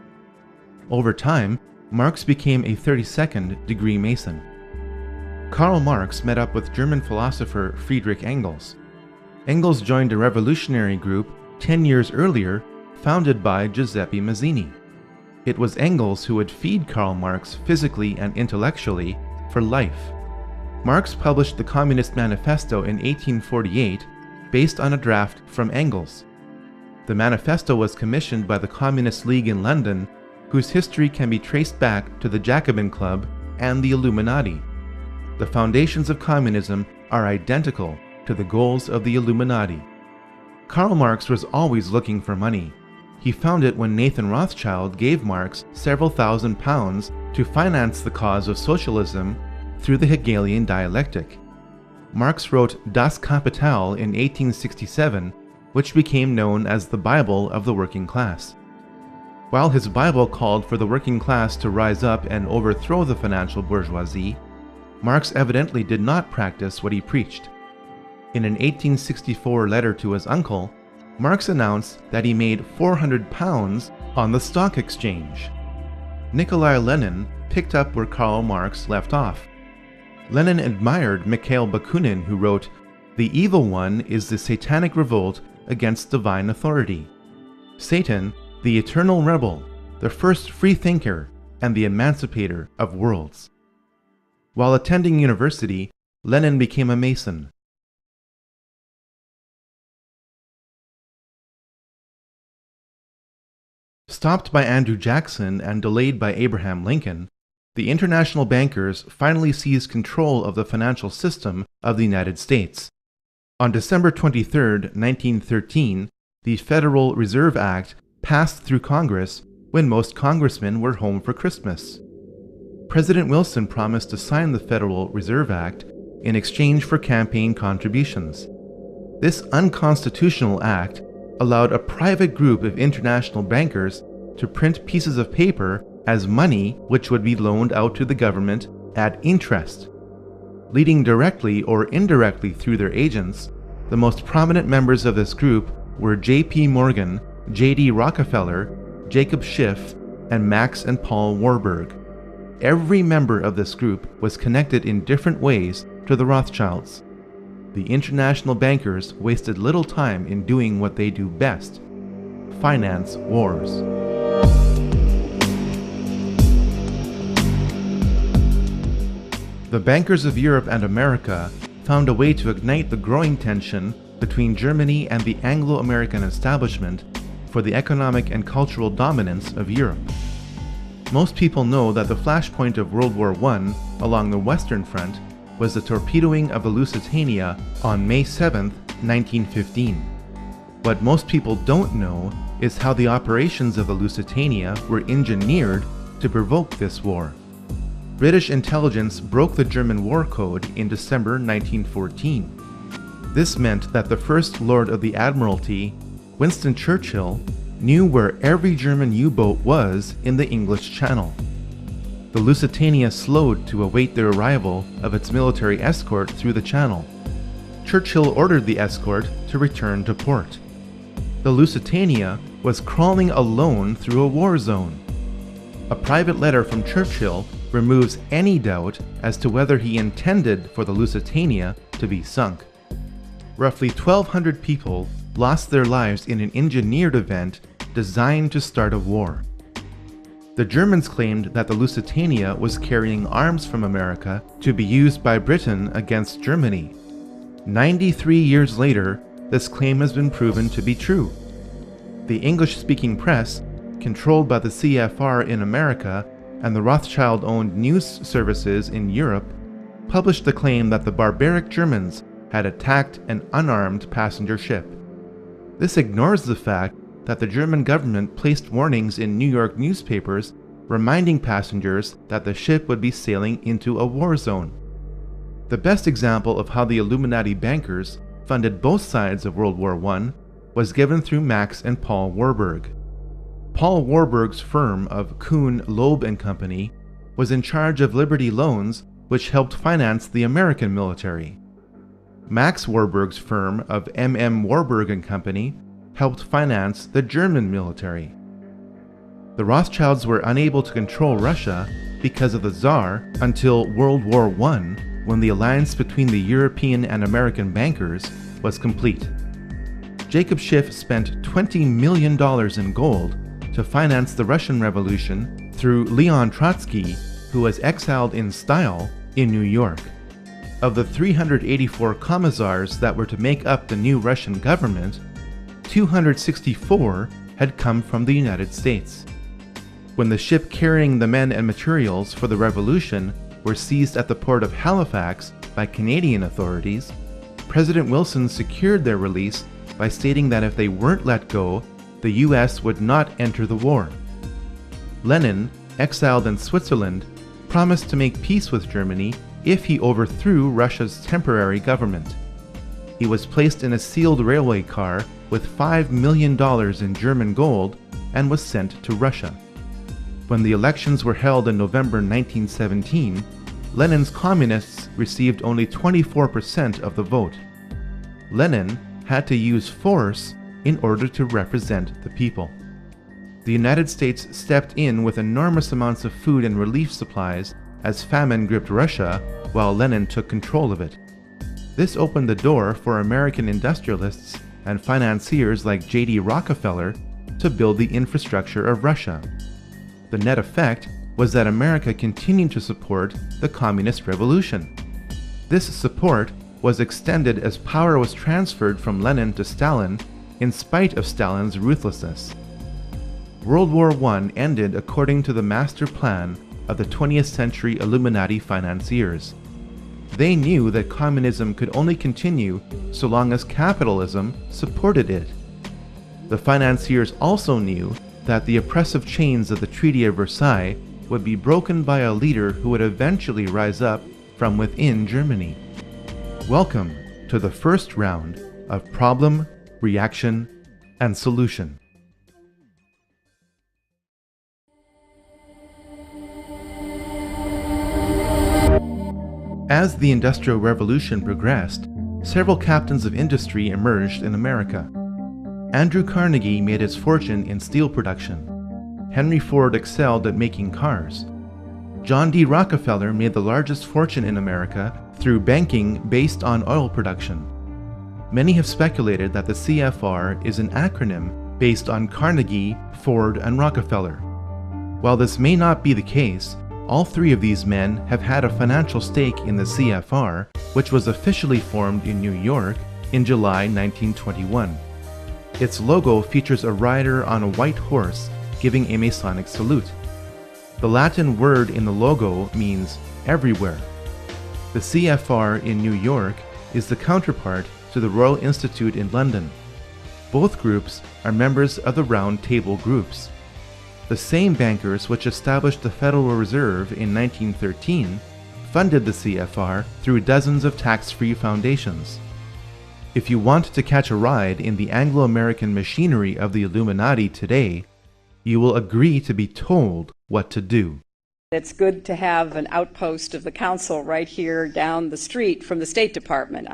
Over time, Marx became a 32nd degree Mason. Karl Marx met up with German philosopher Friedrich Engels. Engels joined a revolutionary group 10 years earlier, founded by Giuseppe Mazzini. It was Engels who would feed Karl Marx physically and intellectually for life. Marx published the Communist Manifesto in 1848 based on a draft from Engels. The manifesto was commissioned by the Communist League in London, whose history can be traced back to the Jacobin Club and the Illuminati. The foundations of communism are identical to the goals of the Illuminati. Karl Marx was always looking for money. He found it when Nathan Rothschild gave Marx several £1,000s to finance the cause of socialism through the Hegelian dialectic. Marx wrote Das Kapital in 1867, which became known as the Bible of the working class. While his Bible called for the working class to rise up and overthrow the financial bourgeoisie, Marx evidently did not practice what he preached. In an 1864 letter to his uncle, Marx announced that he made £400 on the stock exchange. Nikolai Lenin picked up where Karl Marx left off. Lenin admired Mikhail Bakunin, who wrote, "The evil one is the satanic revolt against divine authority. Satan, the eternal rebel, the first free thinker, and the emancipator of worlds." While attending university, Lenin became a Mason. Stopped by Andrew Jackson and delayed by Abraham Lincoln, the international bankers finally seized control of the financial system of the United States. On December 23, 1913, the Federal Reserve Act passed through Congress when most congressmen were home for Christmas. President Wilson promised to sign the Federal Reserve Act in exchange for campaign contributions. This unconstitutional act allowed a private group of international bankers to print pieces of paper as money which would be loaned out to the government at interest. Leading directly or indirectly through their agents, the most prominent members of this group were J.P. Morgan, J.D. Rockefeller, Jacob Schiff, and Max and Paul Warburg. Every member of this group was connected in different ways to the Rothschilds. The international bankers wasted little time in doing what they do best: finance wars. The bankers of Europe and America found a way to ignite the growing tension between Germany and the Anglo-American establishment for the economic and cultural dominance of Europe. Most people know that the flashpoint of World War I along the Western Front was the torpedoing of the Lusitania on May 7, 1915. What most people don't know is how the operations of the Lusitania were engineered to provoke this war. British intelligence broke the German war code in December 1914. This meant that the First Lord of the Admiralty, Winston Churchill, knew where every German U-boat was in the English Channel. The Lusitania slowed to await the arrival of its military escort through the channel. Churchill ordered the escort to return to port. The Lusitania was crawling alone through a war zone. A private letter from Churchill removes any doubt as to whether he intended for the Lusitania to be sunk. Roughly 1,200 people lost their lives in an engineered event designed to start a war. The Germans claimed that the Lusitania was carrying arms from America to be used by Britain against Germany. 93 years later, this claim has been proven to be true. The English-speaking press, controlled by the CFR in America and the Rothschild-owned news services in Europe, published the claim that the barbaric Germans had attacked an unarmed passenger ship. This ignores the fact that the German government placed warnings in New York newspapers reminding passengers that the ship would be sailing into a war zone. The best example of how the Illuminati bankers funded both sides of World War I was given through Max and Paul Warburg. Paul Warburg's firm of Kuhn, Loeb & Company was in charge of Liberty Loans, which helped finance the American military. Max Warburg's firm of M.M. Warburg & Company helped finance the German military. The Rothschilds were unable to control Russia because of the Tsar until World War I, when the alliance between the European and American bankers was complete. Jacob Schiff spent $20 million in gold to finance the Russian Revolution through Leon Trotsky, who was exiled in style in New York. Of the 384 commissars that were to make up the new Russian government, 264 had come from the United States. When the ship carrying the men and materials for the revolution were seized at the port of Halifax by Canadian authorities, President Wilson secured their release by stating that if they weren't let go, the US would not enter the war. Lenin, exiled in Switzerland, promised to make peace with Germany if he overthrew Russia's temporary government. He was placed in a sealed railway car with $5 million in German gold and was sent to Russia. When the elections were held in November 1917, Lenin's communists received only 24% of the vote. Lenin had to use force in order to represent the people. The United States stepped in with enormous amounts of food and relief supplies as famine gripped Russia while Lenin took control of it. This opened the door for American industrialists and financiers like J.D. Rockefeller to build the infrastructure of Russia. The net effect was that America continued to support the Communist Revolution. This support was extended as power was transferred from Lenin to Stalin in spite of Stalin's ruthlessness. World War I ended according to the master plan of the 20th century Illuminati financiers. They knew that communism could only continue so long as capitalism supported it. The financiers also knew that the oppressive chains of the Treaty of Versailles would be broken by a leader who would eventually rise up from within Germany. Welcome to the first round of Problem, Reaction, and Solution. As the Industrial Revolution progressed, several captains of industry emerged in America. Andrew Carnegie made his fortune in steel production. Henry Ford excelled at making cars. John D. Rockefeller made the largest fortune in America through banking based on oil production. Many have speculated that the CFR is an acronym based on Carnegie, Ford, and Rockefeller. While this may not be the case, all three of these men have had a financial stake in the CFR, which was officially formed in New York in July 1921. Its logo features a rider on a white horse giving a Masonic salute. The Latin word in the logo means everywhere. The CFR in New York is the counterpart to the Royal Institute in London. Both groups are members of the Round Table groups. The same bankers which established the Federal Reserve in 1913 funded the CFR through dozens of tax-free foundations. If you want to catch a ride in the Anglo-American machinery of the Illuminati today, you will agree to be told what to do. It's good to have an outpost of the council right here down the street from the State Department.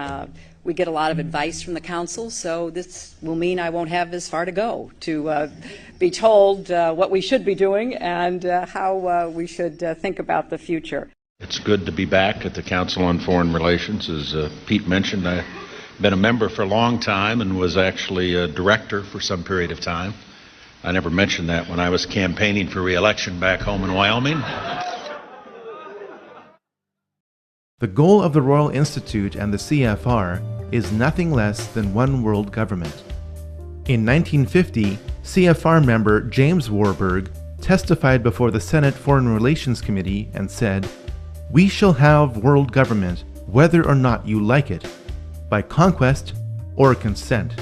We get a lot of advice from the council, so this will mean I won't have as far to go to be told what we should be doing and how we should think about the future. It's good to be back at the Council on Foreign Relations. As Pete mentioned, I've been a member for a long time and was actually a director for some period of time. I never mentioned that when I was campaigning for re-election back home in Wyoming. The goal of the Royal Institute and the CFR is nothing less than one world government. In 1950, CFR member James Warburg testified before the Senate Foreign Relations Committee and said, "We shall have world government whether or not you like it, by conquest or consent."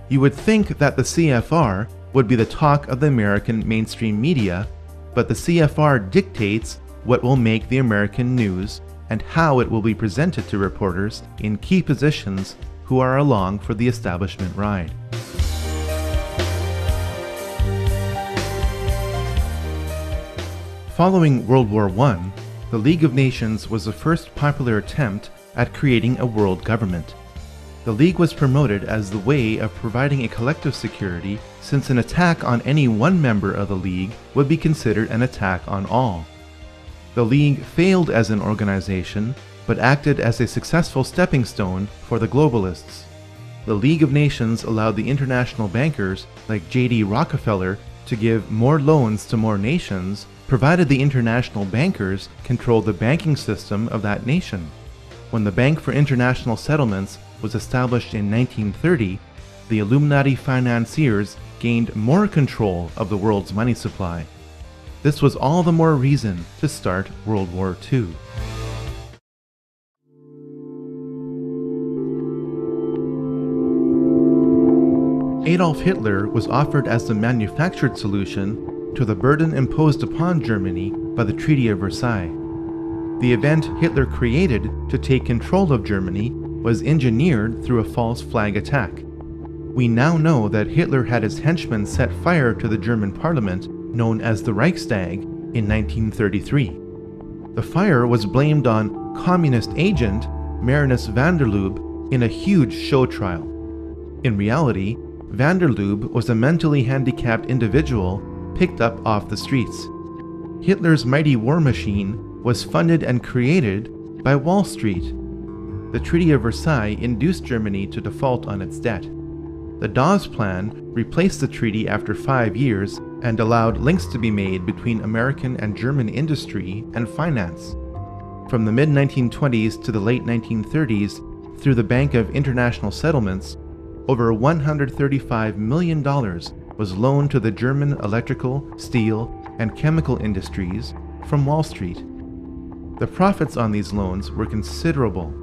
You would think that the CFR would be the talk of the American mainstream media, but the CFR dictates what will make the American news and how it will be presented to reporters in key positions who are along for the establishment ride. Following World War I, the League of Nations was the first popular attempt at creating a world government. The League was promoted as the way of providing a collective security, since an attack on any one member of the League would be considered an attack on all. The League failed as an organization, but acted as a successful stepping stone for the globalists. The League of Nations allowed the international bankers, like J.D. Rockefeller, to give more loans to more nations, provided the international bankers controlled the banking system of that nation. When the Bank for International Settlements was established in 1930, the Illuminati financiers gained more control of the world's money supply. This was all the more reason to start World War II. Adolf Hitler was offered as the manufactured solution to the burden imposed upon Germany by the Treaty of Versailles. The event Hitler created to take control of Germany was engineered through a false flag attack. We now know that Hitler had his henchmen set fire to the German parliament, known as the Reichstag, in 1933. The fire was blamed on communist agent Marinus van der Lubbe in a huge show trial. In reality, van der Lubbe was a mentally handicapped individual picked up off the streets. Hitler's mighty war machine was funded and created by Wall Street. The Treaty of Versailles induced Germany to default on its debt. The Dawes Plan replaced the treaty after 5 years and allowed links to be made between American and German industry and finance. From the mid-1920s to the late 1930s, through the Bank of International Settlements, over $135 million was loaned to the German electrical, steel, and chemical industries from Wall Street. The profits on these loans were considerable.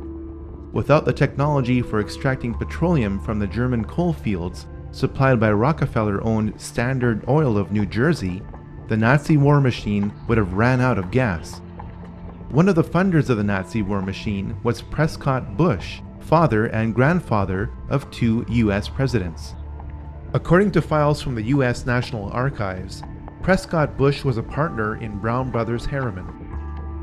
Without the technology for extracting petroleum from the German coal fields supplied by Rockefeller-owned Standard Oil of New Jersey, the Nazi war machine would have ran out of gas. One of the funders of the Nazi war machine was Prescott Bush, father and grandfather of 2 U.S. presidents. According to files from the U.S. National Archives, Prescott Bush was a partner in Brown Brothers Harriman.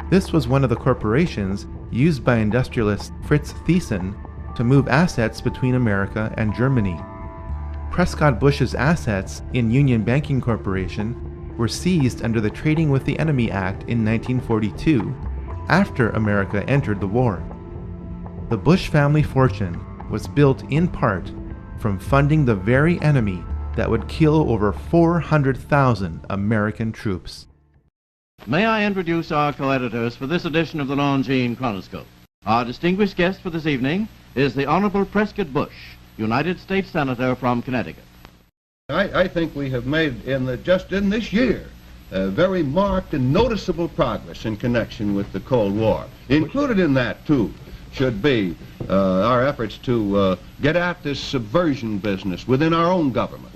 This was one of the corporations used by industrialist Fritz Thyssen to move assets between America and Germany. Prescott Bush's assets in Union Banking Corporation were seized under the Trading with the Enemy Act in 1942, after America entered the war. The Bush family fortune was built in part from funding the very enemy that would kill over 400,000 American troops. May I introduce our co-editors for this edition of the Longines Chronoscope. Our distinguished guest for this evening is the Honorable Prescott Bush, United States Senator from Connecticut. I think we have made, just in this year, very marked and noticeable progress in connection with the Cold War. Included in that, too, should be our efforts to get at this subversion business within our own government.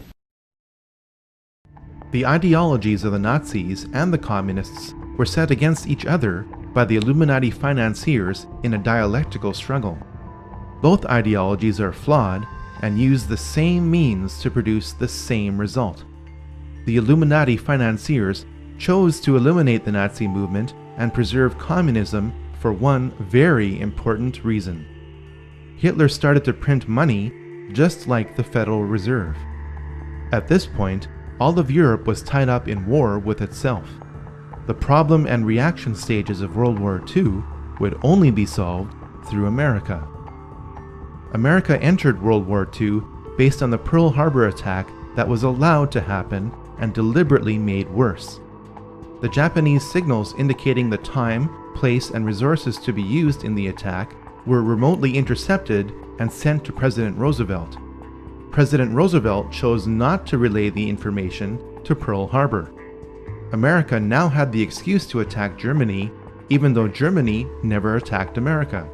The ideologies of the Nazis and the Communists were set against each other by the Illuminati financiers in a dialectical struggle. Both ideologies are flawed and use the same means to produce the same result. The Illuminati financiers chose to eliminate the Nazi movement and preserve communism for one very important reason. Hitler started to print money just like the Federal Reserve. At this point, all of Europe was tied up in war with itself. The problem and reaction stages of World War II would only be solved through America. America entered World War II based on the Pearl Harbor attack that was allowed to happen and deliberately made worse. The Japanese signals indicating the time, place, and resources to be used in the attack were remotely intercepted and sent to President Roosevelt. President Roosevelt chose not to relay the information to Pearl Harbor. America now had the excuse to attack Germany, even though Germany never attacked America.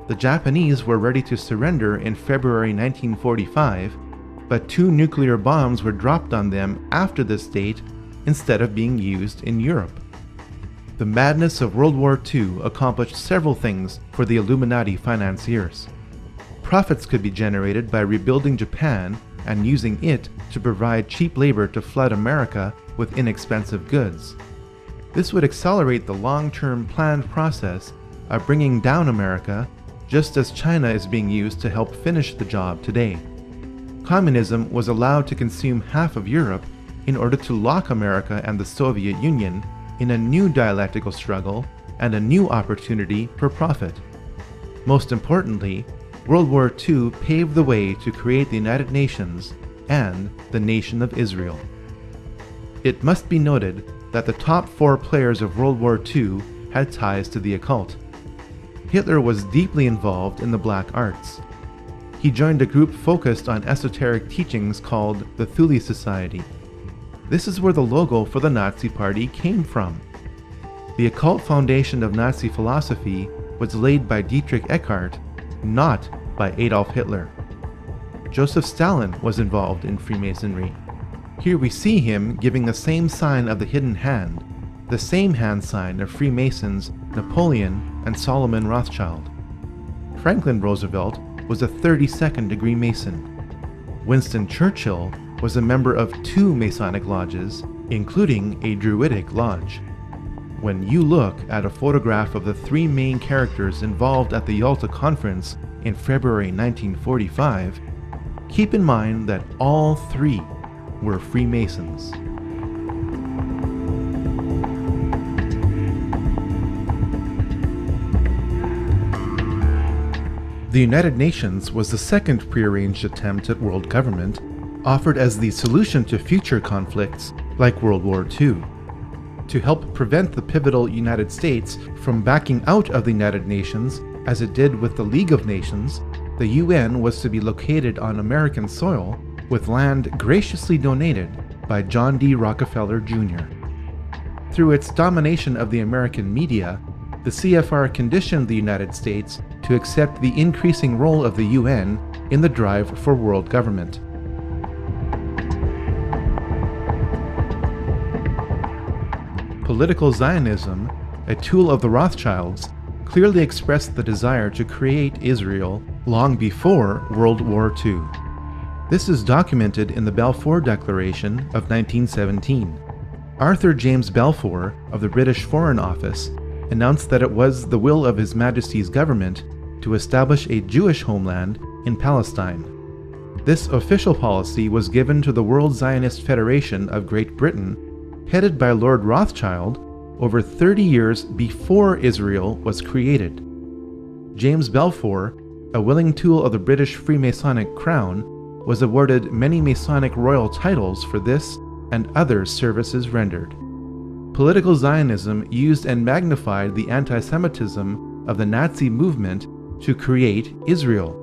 The Japanese were ready to surrender in February 1945, but 2 nuclear bombs were dropped on them after this date instead of being used in Europe. The madness of World War II accomplished several things for the Illuminati financiers. Profits could be generated by rebuilding Japan and using it to provide cheap labor to flood America with inexpensive goods. This would accelerate the long-term planned process of bringing down America, just as China is being used to help finish the job today. Communism was allowed to consume half of Europe in order to lock America and the Soviet Union in a new dialectical struggle and a new opportunity for profit. Most importantly, World War II paved the way to create the United Nations and the Nation of Israel. It must be noted that the top 4 players of World War II had ties to the occult. Hitler was deeply involved in the black arts. He joined a group focused on esoteric teachings called the Thule Society. This is where the logo for the Nazi Party came from. The occult foundation of Nazi philosophy was laid by Dietrich Eckart, not by Adolf Hitler. Joseph Stalin was involved in Freemasonry. Here we see him giving the same sign of the hidden hand, the same hand sign of Freemasons Napoleon and Solomon Rothschild. Franklin Roosevelt was a 32nd degree Mason. Winston Churchill was a member of 2 Masonic lodges, including a Druidic lodge. When you look at a photograph of the 3 main characters involved at the Yalta Conference in February 1945, keep in mind that all 3 were Freemasons. The United Nations was the second prearranged attempt at world government, offered as the solution to future conflicts like World War II. To help prevent the pivotal United States from backing out of the United Nations, as it did with the League of Nations, the UN was to be located on American soil with land graciously donated by John D. Rockefeller Jr. Through its domination of the American media, the CFR conditioned the United States to accept the increasing role of the UN in the drive for world government. Political Zionism, a tool of the Rothschilds, clearly expressed the desire to create Israel long before World War II. This is documented in the Balfour Declaration of 1917. Arthur James Balfour of the British Foreign Office announced that it was the will of His Majesty's government to establish a Jewish homeland in Palestine. This official policy was given to the World Zionist Federation of Great Britain, headed by Lord Rothschild, over 30 years before Israel was created. James Balfour, a willing tool of the British Freemasonic crown, was awarded many Masonic royal titles for this and other services rendered. Political Zionism used and magnified the anti-Semitism of the Nazi movement to create Israel.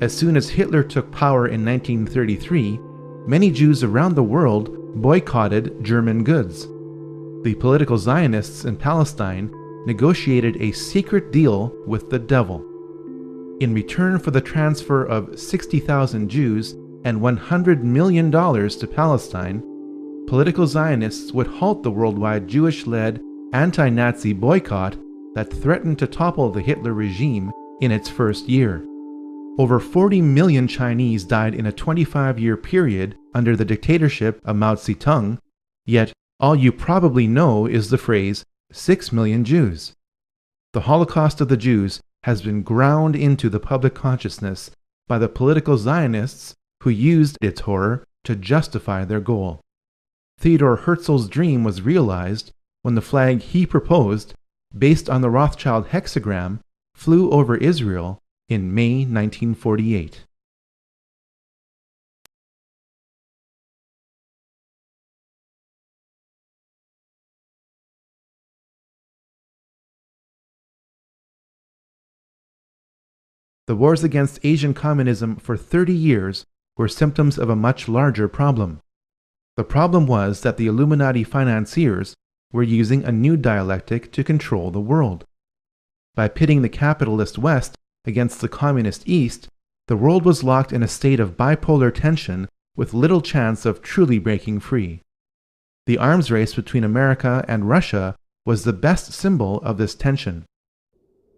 As soon as Hitler took power in 1933, many Jews around the world boycotted German goods. The political Zionists in Palestine negotiated a secret deal with the devil. In return for the transfer of 60,000 Jews and $100 million to Palestine, political Zionists would halt the worldwide Jewish-led anti-Nazi boycott that threatened to topple the Hitler regime in its first year. Over 40 million Chinese died in a 25-year period under the dictatorship of Mao Zedong, yet all you probably know is the phrase 6 million Jews. The Holocaust of the Jews has been ground into the public consciousness by the political Zionists who used its horror to justify their goal. Theodor Herzl's dream was realized when the flag he proposed, based on the Rothschild hexagram, flew over Israel in May 1948. The wars against Asian communism for 30 years were symptoms of a much larger problem. The problem was that the Illuminati financiers were using a new dialectic to control the world. By pitting the capitalist West against the communist East, the world was locked in a state of bipolar tension with little chance of truly breaking free. The arms race between America and Russia was the best symbol of this tension.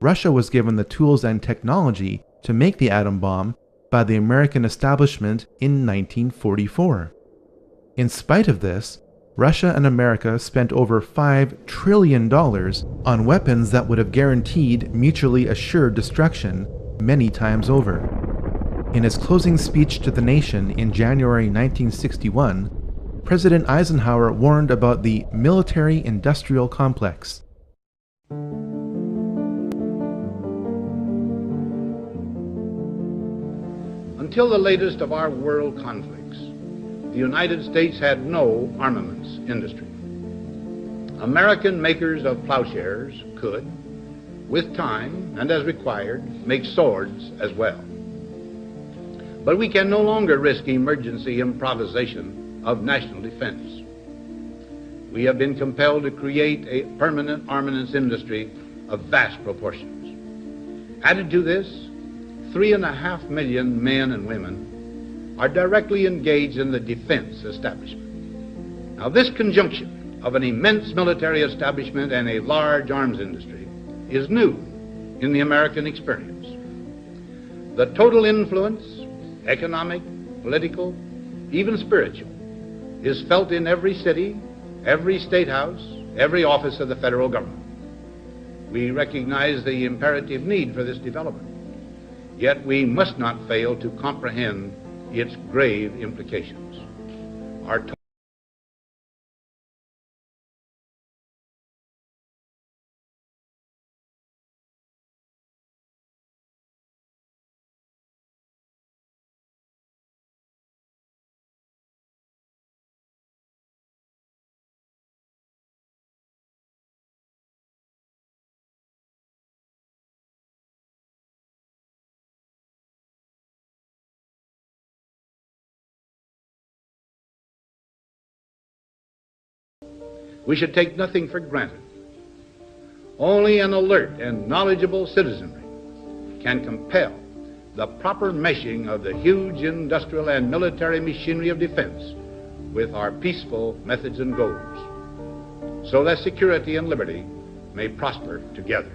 Russia was given the tools and technology to make the atom bomb by the American establishment in 1944. In spite of this, Russia and America spent over $5 trillion on weapons that would have guaranteed mutually assured destruction many times over. In his closing speech to the nation in January 1961, President Eisenhower warned about the military-industrial complex. Until the latest of our world conflicts, the United States had no armaments industry. American makers of plowshares could, with time and as required, make swords as well. But we can no longer risk emergency improvisation of national defense. We have been compelled to create a permanent armaments industry of vast proportions. Added to this, 3.5 million men and women are directly engaged in the defense establishment. Now, this conjunction of an immense military establishment and a large arms industry is new in the American experience. The total influence, economic, political, even spiritual, is felt in every city, every state house, every office of the federal government. We recognize the imperative need for this development, yet we must not fail to comprehend its grave implications. Our We should take nothing for granted. Only an alert and knowledgeable citizenry can compel the proper meshing of the huge industrial and military machinery of defense with our peaceful methods and goals, so that security and liberty may prosper together.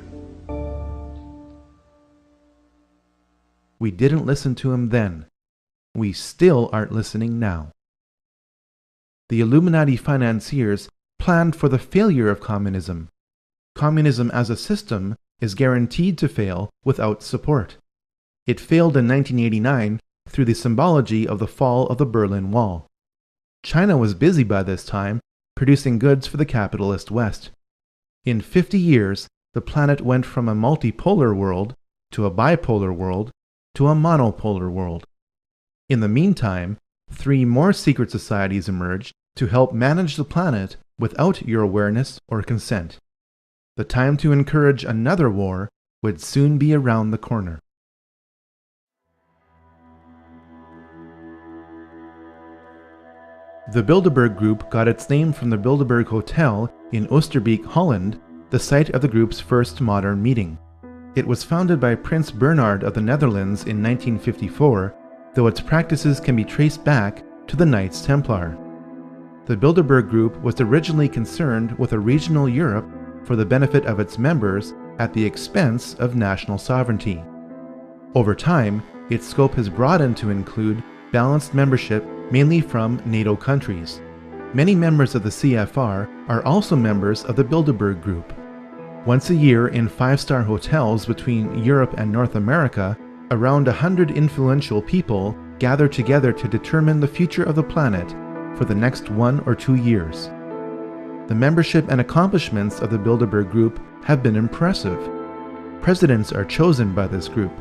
We didn't listen to him then. We still aren't listening now. The Illuminati financiers planned for the failure of communism. Communism as a system is guaranteed to fail without support. It failed in 1989 through the symbology of the fall of the Berlin Wall. China was busy by this time producing goods for the capitalist West. In 50 years, the planet went from a multipolar world to a bipolar world to a monopolar world. In the meantime, 3 more secret societies emerged to help manage the planet without your awareness or consent. The time to encourage another war would soon be around the corner. The Bilderberg Group got its name from the Bilderberg Hotel in Oosterbeek, Holland, the site of the group's first modern meeting. It was founded by Prince Bernhard of the Netherlands in 1954, though its practices can be traced back to the Knights Templar. The Bilderberg Group was originally concerned with a regional Europe for the benefit of its members at the expense of national sovereignty. Over time, its scope has broadened to include balanced membership mainly from NATO countries. Many members of the CFR are also members of the Bilderberg Group. Once a year in 5-star hotels between Europe and North America, around 100 influential people gather together to determine the future of the planet for the next 1 or 2 years. The membership and accomplishments of the Bilderberg Group have been impressive. Presidents are chosen by this group.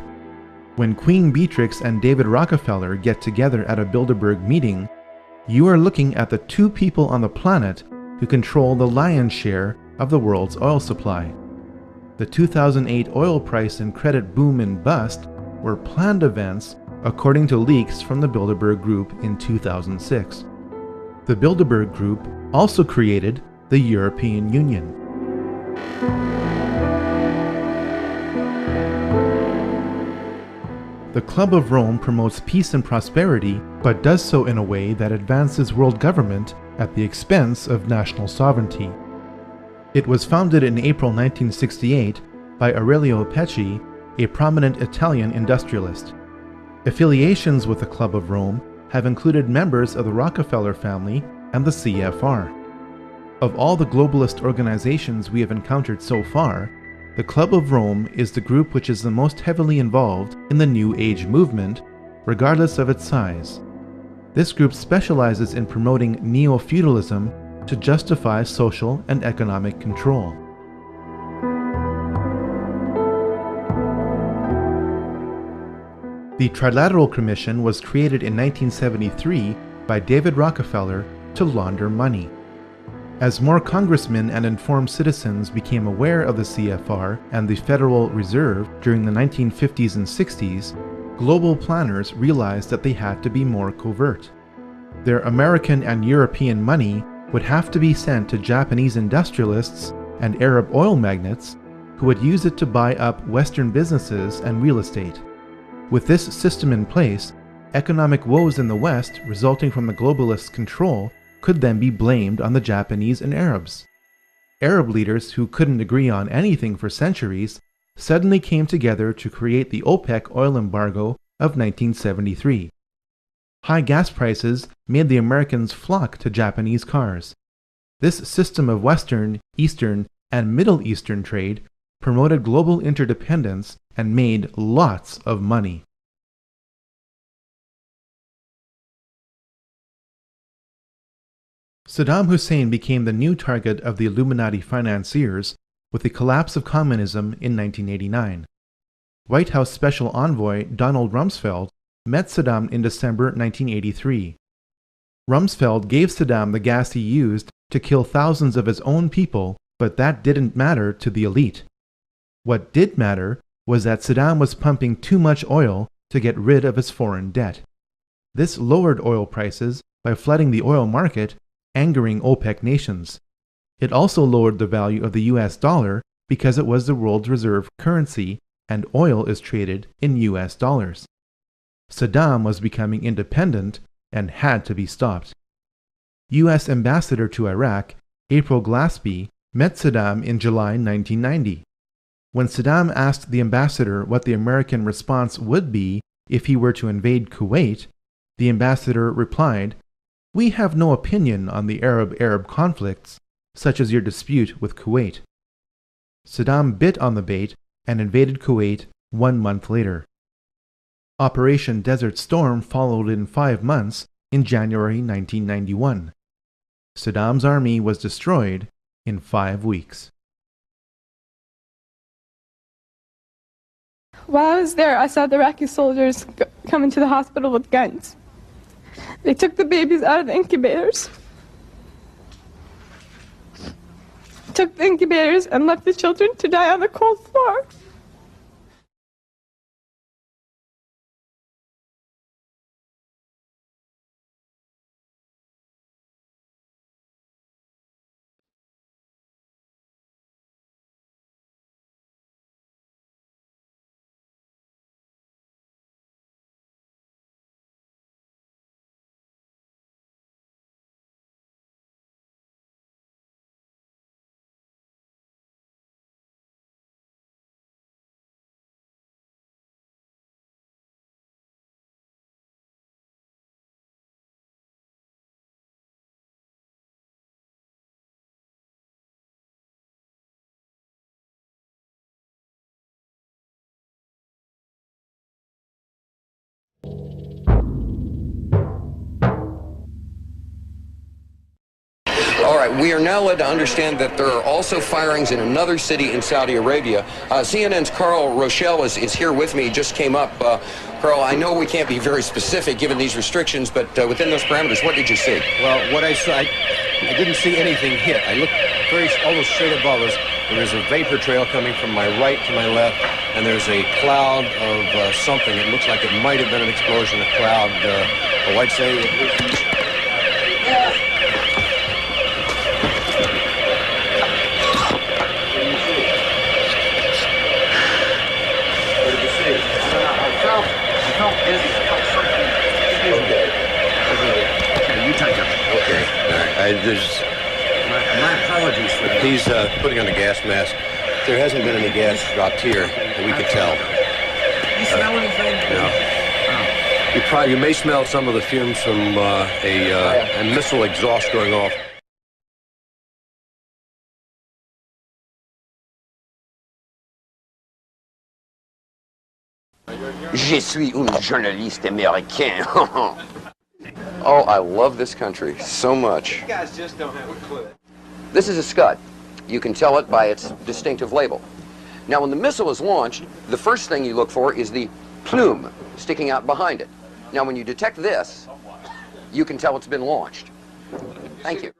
When Queen Beatrix and David Rockefeller get together at a Bilderberg meeting, you are looking at the 2 people on the planet who control the lion's share of the world's oil supply. The 2008 oil price and credit boom and bust were planned events according to leaks from the Bilderberg Group in 2006. The Bilderberg Group also created the European Union. The Club of Rome promotes peace and prosperity, but does so in a way that advances world government at the expense of national sovereignty. It was founded in April 1968 by Aurelio Pecci, a prominent Italian industrialist. Affiliations with the Club of Rome have included members of the Rockefeller family and the CFR. Of all the globalist organizations we have encountered so far, the Club of Rome is the group which is the most heavily involved in the New Age movement, regardless of its size. This group specializes in promoting neo-feudalism to justify social and economic control. The Trilateral Commission was created in 1973 by David Rockefeller to launder money. As more congressmen and informed citizens became aware of the CFR and the Federal Reserve during the 1950s and 60s, global planners realized that they had to be more covert. Their American and European money would have to be sent to Japanese industrialists and Arab oil magnates who would use it to buy up Western businesses and real estate. With this system in place, economic woes in the West resulting from the globalists' control could then be blamed on the Japanese and Arabs. Arab leaders who couldn't agree on anything for centuries suddenly came together to create the OPEC oil embargo of 1973. High gas prices made the Americans flock to Japanese cars. This system of Western, Eastern, and Middle Eastern trade promoted global interdependence and made lots of money. Saddam Hussein became the new target of the Illuminati financiers with the collapse of communism in 1989. White House Special Envoy Donald Rumsfeld met Saddam in December 1983. Rumsfeld gave Saddam the gas he used to kill thousands of his own people, but that didn't matter to the elite. What did matter was that Saddam was pumping too much oil to get rid of his foreign debt. This lowered oil prices by flooding the oil market, angering OPEC nations. It also lowered the value of the US dollar because it was the world's reserve currency and oil is traded in US dollars. Saddam was becoming independent and had to be stopped. US Ambassador to Iraq, April Glaspie, met Saddam in July 1990. When Saddam asked the ambassador what the American response would be if he were to invade Kuwait, the ambassador replied, "We have no opinion on the Arab-Arab conflicts, such as your dispute with Kuwait." Saddam bit on the bait and invaded Kuwait 1 month later. Operation Desert Storm followed in 5 months in January 1991. Saddam's army was destroyed in 5 weeks. While I was there, I saw the Iraqi soldiers come into the hospital with guns. They took the babies out of the incubators, and left the children to die on the cold floor. All right, we are now led to understand that there are also firings in another city in Saudi Arabia. CNN's Carl Rochelle is here with me, just came up. Carl, I know we can't be very specific given these restrictions, but within those parameters, what did you see? Well, what I saw, I didn't see anything hit. I looked almost straight above us. There is a vapor trail coming from my right to my left, and there's a cloud of something. It looks like it might have been an explosion, a cloud. I'd say You take it. Okay. My apologies for that. He's putting on a gas mask. There hasn't been any gas dropped here that we could tell. You smell anything? No. You may smell some of the fumes from a missile exhaust going off. Je suis un journaliste américain. Oh, I love this country so much. You guys just don't have a clue. This is a Scud. You can tell it by its distinctive label. Now, when the missile is launched, the first thing you look for is the plume sticking out behind it. Now, when you detect this, you can tell it's been launched. Thank you.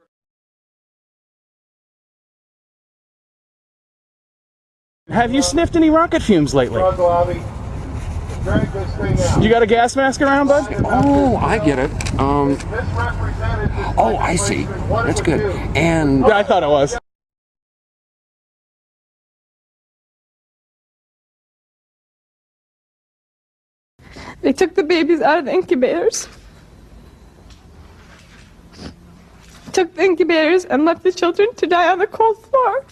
Have you sniffed any rocket fumes lately? You got a gas mask around, bud? Oh, I get it. Oh, I see. That's good. And yeah, I thought it was. They took the babies out of the incubators, took the incubators and left the children to die on the cold floor.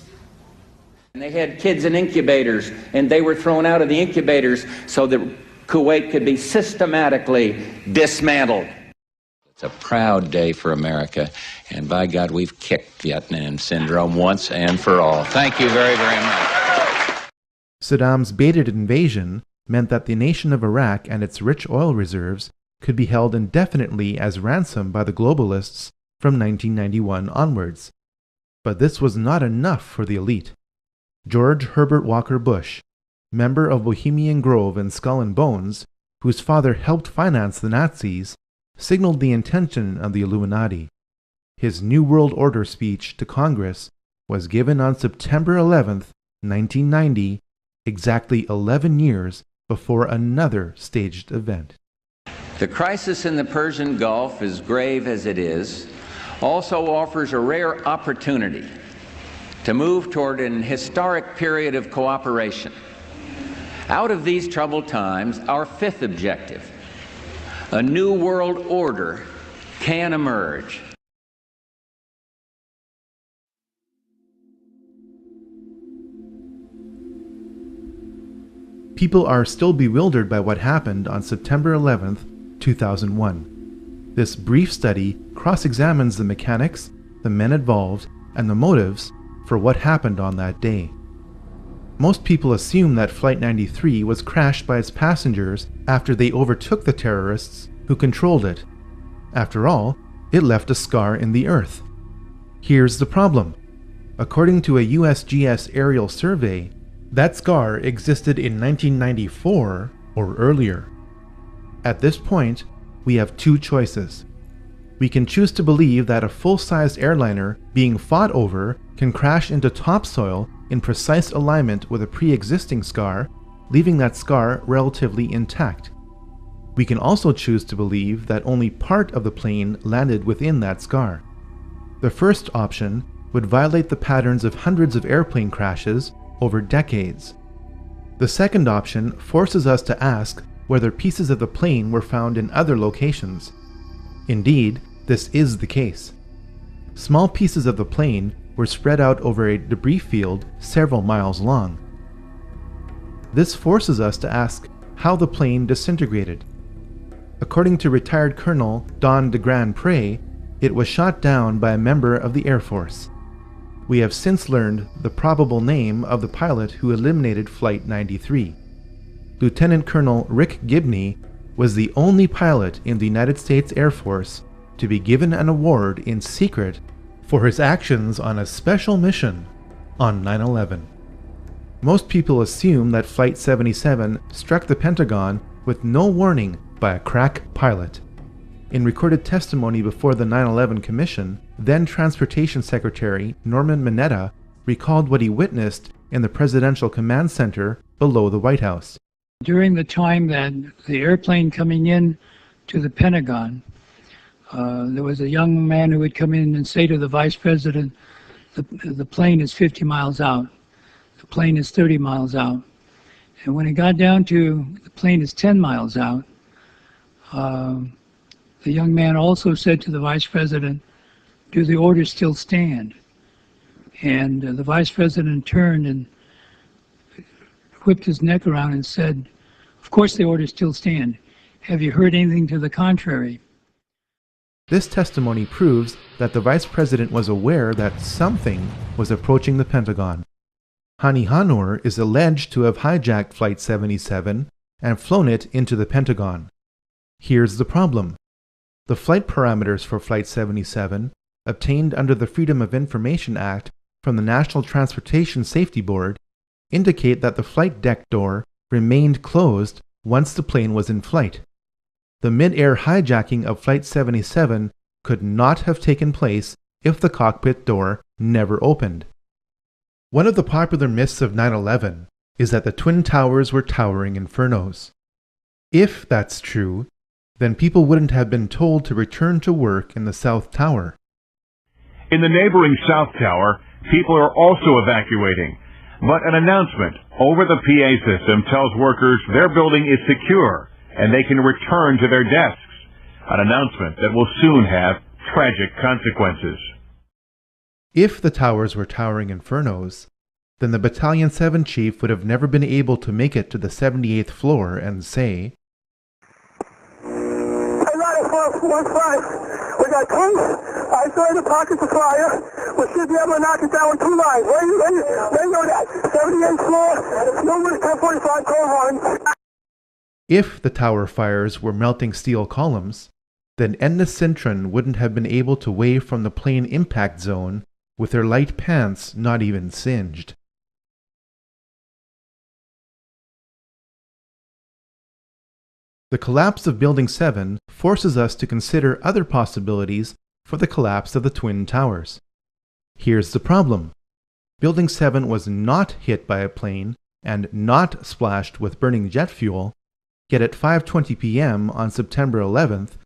And they had kids in incubators, and they were thrown out of the incubators so that Kuwait could be systematically dismantled. It's a proud day for America, and by God, we've kicked Vietnam syndrome once and for all. Thank you very, very much. Saddam's baited invasion meant that the nation of Iraq and its rich oil reserves could be held indefinitely as ransom by the globalists from 1991 onwards. But this was not enough for the elite. George Herbert Walker Bush, member of Bohemian Grove and Skull and Bones, whose father helped finance the Nazis, signaled the intention of the Illuminati. His New World Order speech to Congress was given on September 11th, 1990, exactly 11 years before another staged event. The crisis in the Persian Gulf, as grave as it is, also offers a rare opportunity to move toward an historic period of cooperation. Out of these troubled times, our fifth objective, a new world order, can emerge. People are still bewildered by what happened on September 11th, 2001. This brief study cross-examines the mechanics, the men involved, and the motives for what happened on that day. Most people assume that Flight 93 was crashed by its passengers after they overtook the terrorists who controlled it. After all, it left a scar in the earth. Here's the problem. According to a USGS aerial survey, that scar existed in 1994 or earlier. At this point, we have two choices. We can choose to believe that a full-sized airliner being fought over can crash into topsoil in precise alignment with a pre-existing scar, leaving that scar relatively intact. We can also choose to believe that only part of the plane landed within that scar. The first option would violate the patterns of hundreds of airplane crashes over decades. The second option forces us to ask whether pieces of the plane were found in other locations. Indeed, this is the case. Small pieces of the plane were spread out over a debris field several miles long. This forces us to ask how the plane disintegrated. According to retired Colonel Don de Grand Pré, it was shot down by a member of the Air Force. We have since learned the probable name of the pilot who eliminated Flight 93. Lieutenant Colonel Rick Gibney was the only pilot in the United States Air Force to be given an award in secret for his actions on a special mission on 9/11. Most people assume that Flight 77 struck the Pentagon with no warning by a crack pilot. In recorded testimony before the 9/11 Commission, then Transportation Secretary Norman Mineta recalled what he witnessed in the Presidential Command Center below the White House. During the time that the airplane coming in to the Pentagon, there was a young man who would come in and say to the Vice President, the plane is 50 miles out, the plane is 30 miles out. And when it got down to the plane is 10 miles out, the young man also said to the Vice President, do the orders still stand? And the Vice President turned and whipped his neck around and said, of course the orders still stand. Have you heard anything to the contrary? This testimony proves that the Vice President was aware that something was approaching the Pentagon. Hani Hannour is alleged to have hijacked Flight 77 and flown it into the Pentagon. Here's the problem. The flight parameters for Flight 77, obtained under the Freedom of Information Act from the National Transportation Safety Board, indicate that the flight deck door remained closed once the plane was in flight. The mid-air hijacking of Flight 77 could not have taken place if the cockpit door never opened. One of the popular myths of 9/11 is that the Twin Towers were towering infernos. If that's true, then people wouldn't have been told to return to work in the South Tower. In the neighboring South Tower, people are also evacuating, but an announcement over the PA system tells workers their building is secure and they can return to their desks, an announcement that will soon have tragic consequences. If the towers were towering infernos, then the Battalion 7 chief would have never been able to make it to the 78th floor and say, We got tanks. I saw in the pockets of fire. We should be able to knock it down with 2 lines. Where you know that? 78th floor, numerous 1045 cold ones. If the tower fires were melting steel columns, then Edna Sintron wouldn't have been able to wave from the plane impact zone with her light pants not even singed. The collapse of Building 7 forces us to consider other possibilities for the collapse of the Twin Towers. Here's the problem. Building 7 was not hit by a plane and not splashed with burning jet fuel, yet at 5:20 p.m. on September 11th,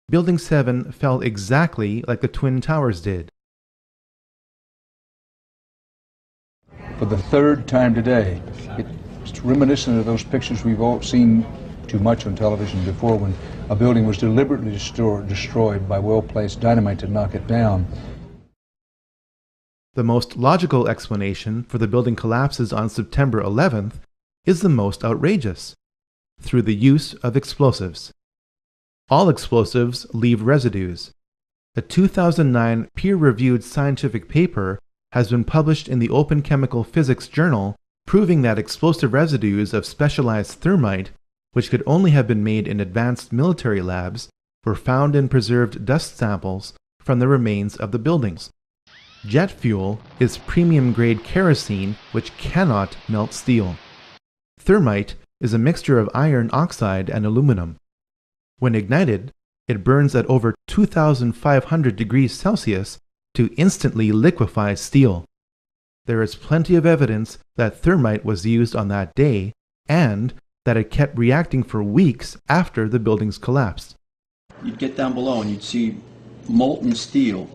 Building 7 fell exactly like the Twin Towers did. For the third time today, it's reminiscent of those pictures we've all seen too much on television before, when a building was deliberately destroyed by well-placed dynamite to knock it down. The most logical explanation for the building collapses on September 11th is the most outrageous: through the use of explosives. All explosives leave residues. A 2009 peer-reviewed scientific paper has been published in the Open Chemical Physics Journal proving that explosive residues of specialized thermite, which could only have been made in advanced military labs, were found in preserved dust samples from the remains of the buildings. Jet fuel is premium-grade kerosene which cannot melt steel. Thermite is a mixture of iron oxide and aluminum. When ignited, it burns at over 2,500 degrees Celsius to instantly liquefy steel. There is plenty of evidence that thermite was used on that day and that it kept reacting for weeks after the buildings collapsed. You'd get down below and you'd see molten steel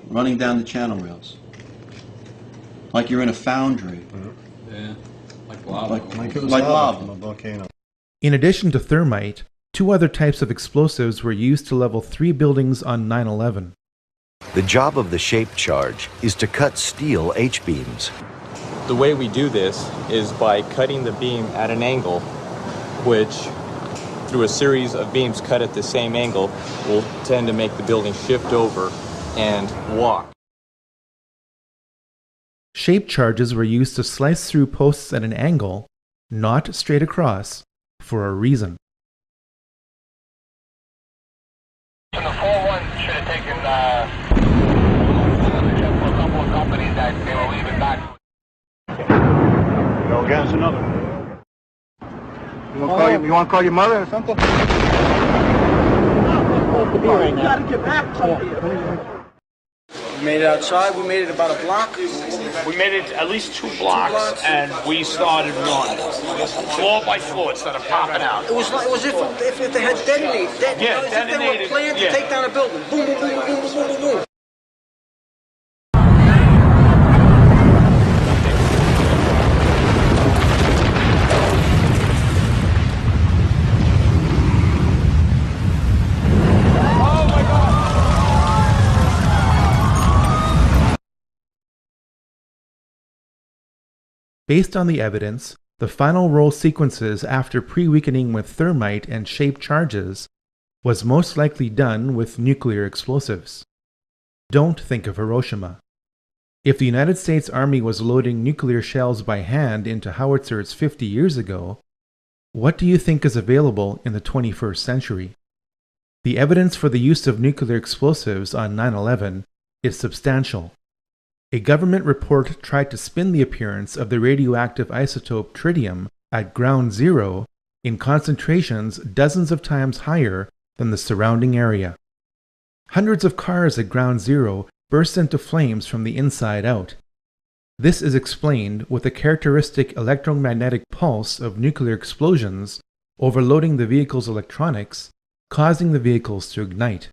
running down the channel rails. Like you're in a foundry. Yeah, like lava. Like lava from a volcano. In addition to thermite, 2 other types of explosives were used to level 3 buildings on 9/11. The job of the shape charge is to cut steel H-beams. The way we do this is by cutting the beam at an angle, which, through a series of beams cut at the same angle, will tend to make the building shift over and walk. Shape charges were used to slice through posts at an angle, not straight across, for a reason. And the 4-1 should have taken a couple of companies that they were leaving back. Go against another. You want to call your mother or something? You gotta get back from here. We made it outside. We made it about a block. We made it at least 2 blocks, and we started running. Floor by floor instead of popping out. It was as if they had detonated. Yeah, as if they were planned to take down a building. Boom, boom, boom, boom, boom, boom, boom. Based on the evidence, the final roll sequences after pre-weakening with thermite and shape charges was most likely done with nuclear explosives. Don't think of Hiroshima. If the United States Army was loading nuclear shells by hand into howitzers 50 years ago, what do you think is available in the 21st century? The evidence for the use of nuclear explosives on 9/11 is substantial. A government report tried to spin the appearance of the radioactive isotope tritium at ground zero in concentrations dozens of times higher than the surrounding area. Hundreds of cars at ground zero burst into flames from the inside out. This is explained with the characteristic electromagnetic pulse of nuclear explosions overloading the vehicle's electronics, causing the vehicles to ignite.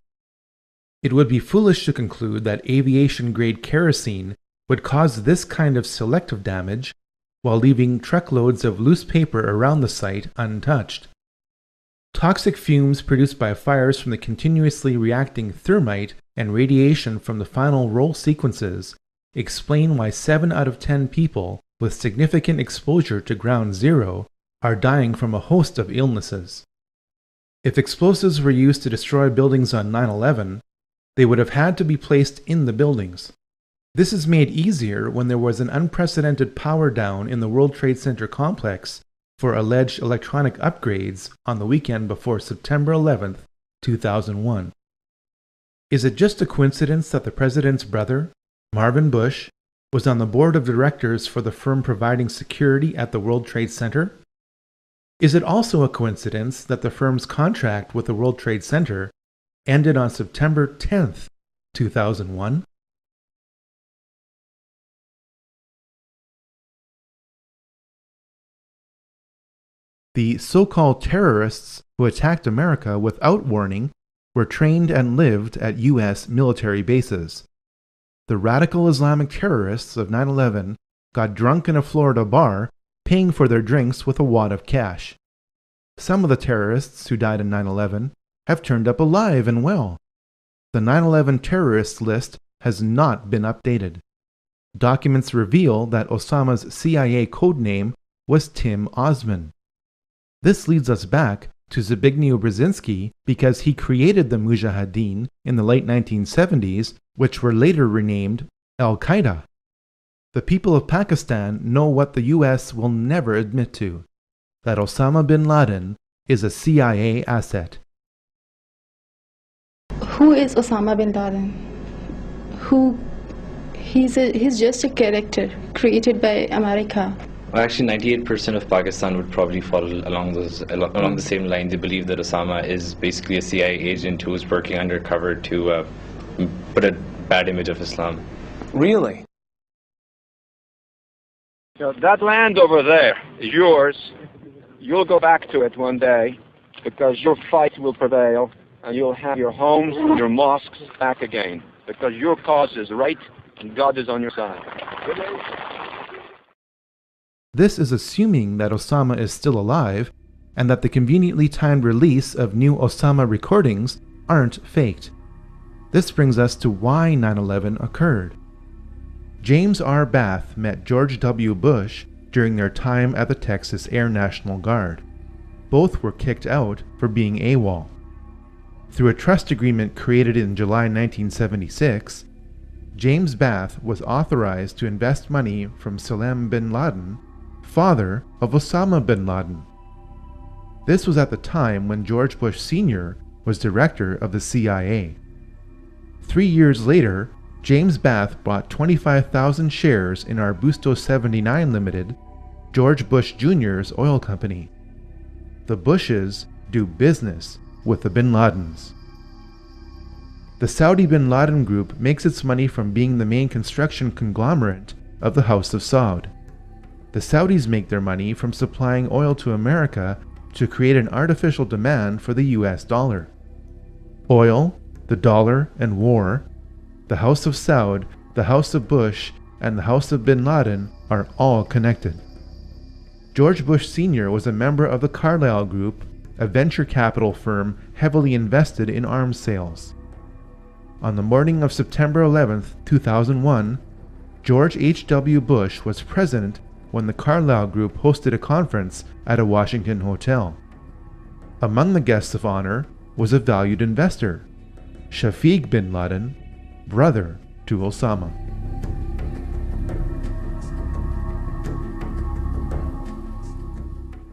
It would be foolish to conclude that aviation-grade kerosene would cause this kind of selective damage while leaving truckloads of loose paper around the site untouched. Toxic fumes produced by fires from the continuously reacting thermite and radiation from the final roll sequences explain why 7 out of 10 people with significant exposure to ground zero are dying from a host of illnesses. If explosives were used to destroy buildings on 9/11, they would have had to be placed in the buildings. This is made easier when there was an unprecedented power down in the World Trade Center complex for alleged electronic upgrades on the weekend before September 11, 2001. Is it just a coincidence that the president's brother, Marvin Bush, was on the board of directors for the firm providing security at the World Trade Center? Is it also a coincidence that the firm's contract with the World Trade Center ended on September 10, 2001? The so-called terrorists who attacked America without warning were trained and lived at U.S. military bases. The radical Islamic terrorists of 9/11 got drunk in a Florida bar, paying for their drinks with a wad of cash. Some of the terrorists who died in 9/11 have turned up alive and well. The 9/11 terrorist list has not been updated. Documents reveal that Osama's CIA codename was Tim Osman. This leads us back to Zbigniew Brzezinski because he created the Mujahideen in the late 1970s, which were later renamed Al-Qaeda. The people of Pakistan know what the US will never admit to, that Osama bin Laden is a CIA asset. Who is Osama bin Laden? He's just a character created by America. Well, actually, 98% of Pakistan would probably follow along the same line. They believe that Osama is basically a CIA agent who is working undercover to put a bad image of Islam. Really? You know, that land over there is yours. You'll go back to it one day because your fight will prevail and you'll have your homes, your mosques back again because your cause is right and God is on your side. This is assuming that Osama is still alive and that the conveniently timed release of new Osama recordings aren't faked. This brings us to why 9/11 occurred. James R. Bath met George W. Bush during their time at the Texas Air National Guard. Both were kicked out for being AWOL. Through a trust agreement created in July 1976, James Bath was authorized to invest money from Salem bin Laden, father of Osama bin Laden. This was at the time when George Bush Sr. was director of the CIA. 3 years later, James Bath bought 25,000 shares in Arbusto 79 Limited, George Bush Jr.'s oil company. The Bushes do business with the bin Ladens. The Saudi bin Laden group makes its money from being the main construction conglomerate of the House of Saud. The Saudis make their money from supplying oil to America to create an artificial demand for the US dollar. Oil, the dollar, and war, the House of Saud, the House of Bush, and the House of bin Laden are all connected. George Bush Sr. was a member of the Carlyle Group, a venture capital firm heavily invested in arms sales. On the morning of September 11, 2001, George H.W. Bush was president when the Carlyle Group hosted a conference at a Washington hotel. Among the guests of honor was a valued investor, Shafiq bin Laden, brother to Osama.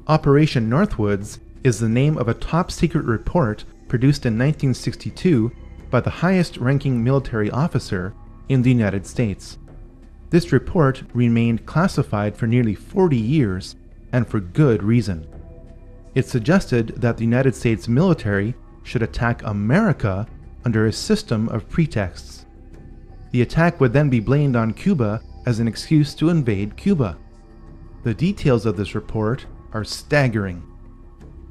Operation Northwoods is the name of a top-secret report produced in 1962 by the highest-ranking military officer in the United States. This report remained classified for nearly 40 years, and for good reason. It suggested that the United States military should attack America under a system of pretexts. The attack would then be blamed on Cuba as an excuse to invade Cuba. The details of this report are staggering.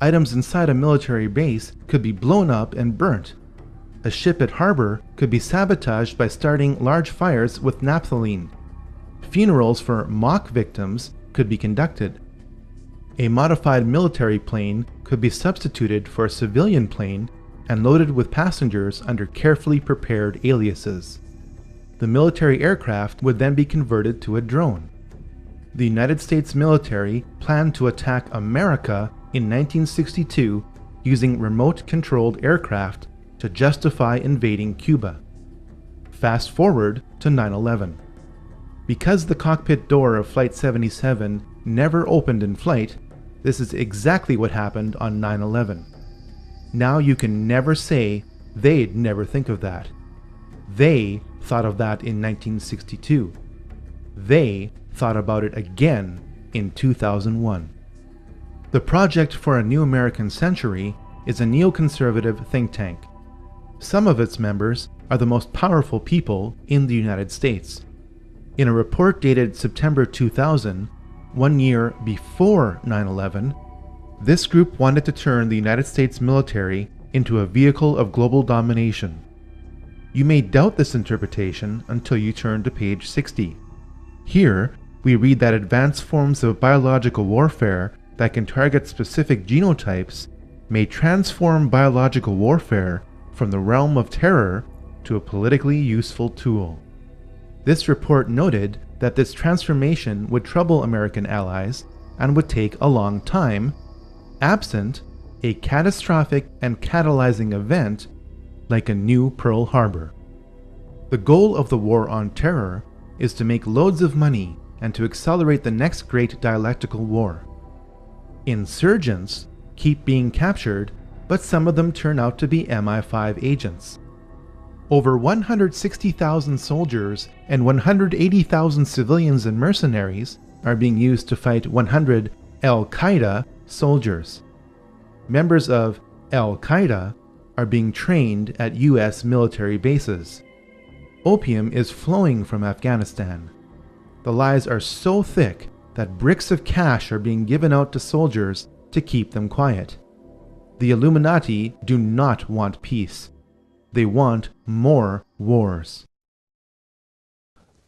Items inside a military base could be blown up and burnt. A ship at harbor could be sabotaged by starting large fires with naphthalene. Funerals for mock victims could be conducted. A modified military plane could be substituted for a civilian plane and loaded with passengers under carefully prepared aliases. The military aircraft would then be converted to a drone. The United States military planned to attack America in 1962 using remote-controlled aircraft to justify invading Cuba. Fast forward to 9/11. Because the cockpit door of Flight 77 never opened in flight, this is exactly what happened on 9/11. Now you can never say they'd never think of that. They thought of that in 1962. They thought about it again in 2001. The Project for a New American Century is a neoconservative think tank. Some of its members are the most powerful people in the United States. In a report dated September 2000, 1 year before 9/11, this group wanted to turn the United States military into a vehicle of global domination. You may doubt this interpretation until you turn to page 60. Here, we read that advanced forms of biological warfare that can target specific genotypes may transform biological warfare from the realm of terror to a politically useful tool. This report noted that this transformation would trouble American allies and would take a long time, absent a catastrophic and catalyzing event like a new Pearl Harbor. The goal of the war on terror is to make loads of money and to accelerate the next great dialectical war. Insurgents keep being captured, but some of them turn out to be MI5 agents. Over 160,000 soldiers and 180,000 civilians and mercenaries are being used to fight 100 Al-Qaeda soldiers. Members of Al-Qaeda are being trained at US military bases. Opium is flowing from Afghanistan. The lies are so thick that bricks of cash are being given out to soldiers to keep them quiet. The Illuminati do not want peace. They want more wars.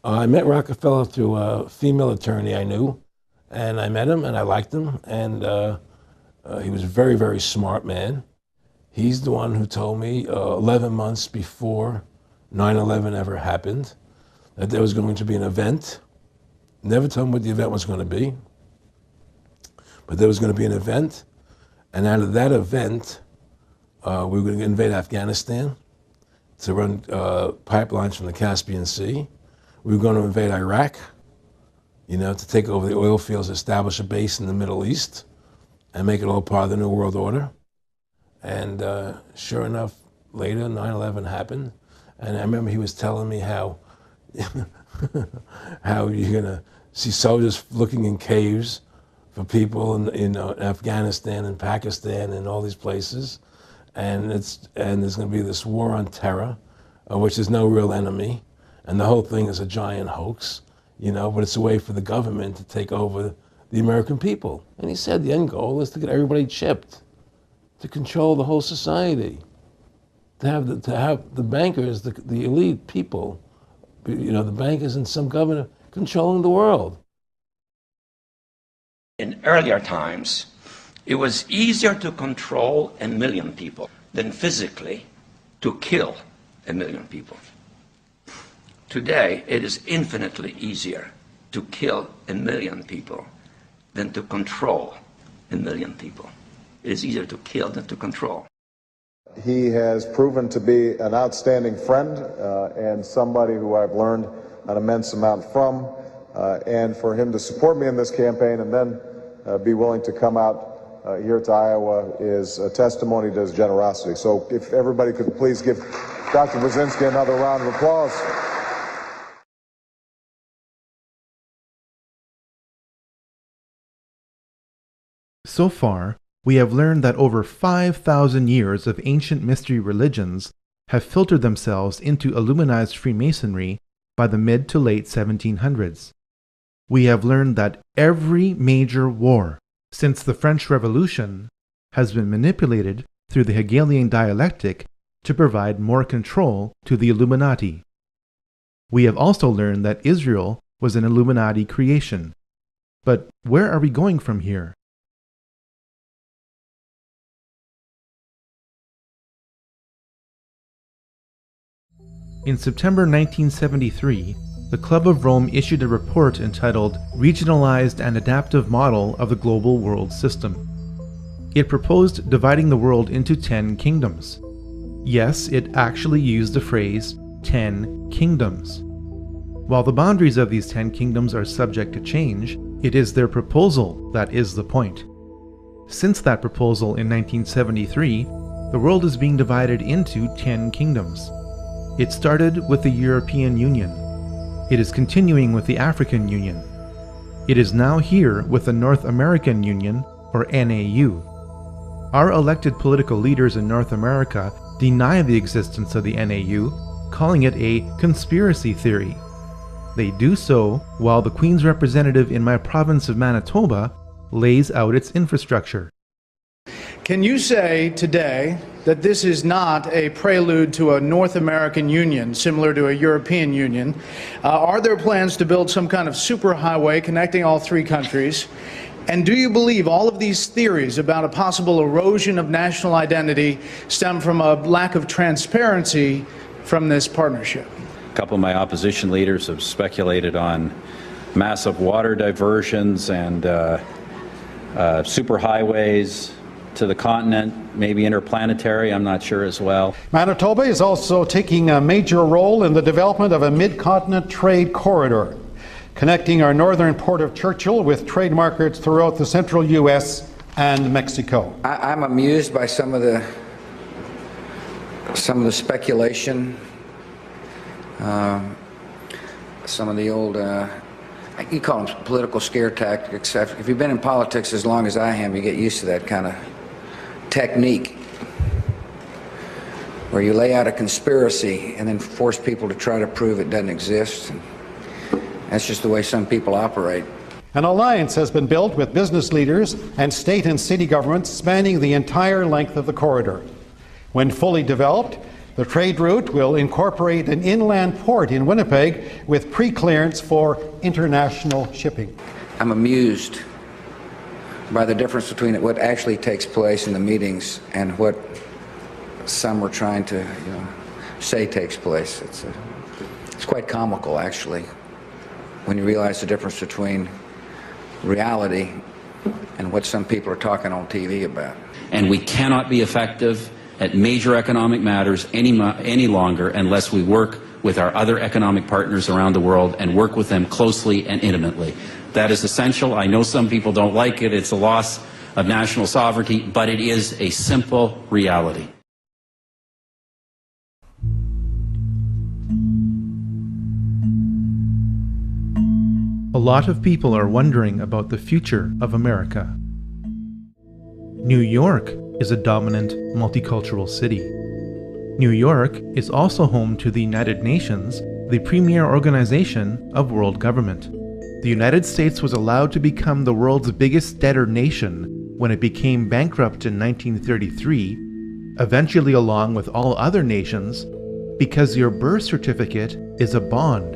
I met Rockefeller through a female attorney I knew, and I met him and I liked him, and he was a very, very smart man. He's the one who told me 11 months before 9/11 ever happened that there was going to be an event. Never told him what the event was going to be, but there was going to be an event, and out of that event, we were going to invade Afghanistan to run pipelines from the Caspian Sea. We were going to invade Iraq, to take over the oil fields, establish a base in the Middle East, and make it all part of the New World Order. And sure enough, later, 9/11 happened. And I remember he was telling me how you're going to see soldiers looking in caves for people in Afghanistan and Pakistan and all these places. And there's going to be this war on terror, which is no real enemy. And the whole thing is a giant hoax, but it's a way for the government to take over the American people. And he said the end goal is to get everybody chipped, to control the whole society, to have the bankers, the elite people, the bankers and some governor controlling the world. In earlier times, it was easier to control 1 million people than physically to kill 1 million people. Today, it is infinitely easier to kill 1 million people than to control 1 million people. It is easier to kill than to control. He has proven to be an outstanding friend and somebody who I've learned an immense amount from. And for him to support me in this campaign and then be willing to come out here to Iowa is a testimony to his generosity. So if everybody could please give Dr. Brzezinski another round of applause. So far, we have learned that over 5,000 years of ancient mystery religions have filtered themselves into Illuminized Freemasonry by the mid to late 1700s. We have learned that every major war since the French Revolution has been manipulated through the Hegelian dialectic to provide more control to the Illuminati. We have also learned that Israel was an Illuminati creation. But where are we going from here? In September 1973, the Club of Rome issued a report entitled Regionalized and Adaptive Model of the Global World System. It proposed dividing the world into 10 kingdoms. Yes, it actually used the phrase 10 kingdoms. While the boundaries of these 10 kingdoms are subject to change, it is their proposal that is the point. Since that proposal in 1973, the world is being divided into 10 kingdoms. It started with the European Union. It is continuing with the African Union. It is now here with the North American Union, or NAU. Our elected political leaders in North America deny the existence of the NAU, calling it a conspiracy theory. They do so while the Queen's representative in my province of Manitoba lays out its infrastructure. Can you say today that this is not a prelude to a North American Union similar to a European Union? Are there plans to build some kind of superhighway connecting all three countries? And do you believe all of these theories about a possible erosion of national identity stem from a lack of transparency from this partnership? A couple of my opposition leaders have speculated on massive water diversions and superhighways to the continent, maybe interplanetary, I'm not sure as well. Manitoba is also taking a major role in the development of a mid-continent trade corridor, connecting our northern port of Churchill with trade markets throughout the central U.S. and Mexico. I'm amused by some of the speculation, some of the old, you call them political scare tactics. If you've been in politics as long as I have, you get used to that kind of technique, where you lay out a conspiracy and then force people to try to prove it doesn't exist. That's just the way some people operate. An alliance has been built with business leaders and state and city governments spanning the entire length of the corridor. When fully developed, the trade route will incorporate an inland port in Winnipeg with pre-clearance for international shipping. I'm amused by the difference between what actually takes place in the meetings and what some were trying to say takes place. It's quite comical, actually, when you realize the difference between reality and what some people are talking on TV about. And we cannot be effective at major economic matters any longer unless we work with our other economic partners around the world and work with them closely and intimately. That is essential. I know some people don't like it. It's a loss of national sovereignty, but it is a simple reality. A lot of people are wondering about the future of America. New York is a dominant multicultural city. New York is also home to the United Nations, the premier organization of world government. The United States was allowed to become the world's biggest debtor nation when it became bankrupt in 1933, eventually along with all other nations, because your birth certificate is a bond.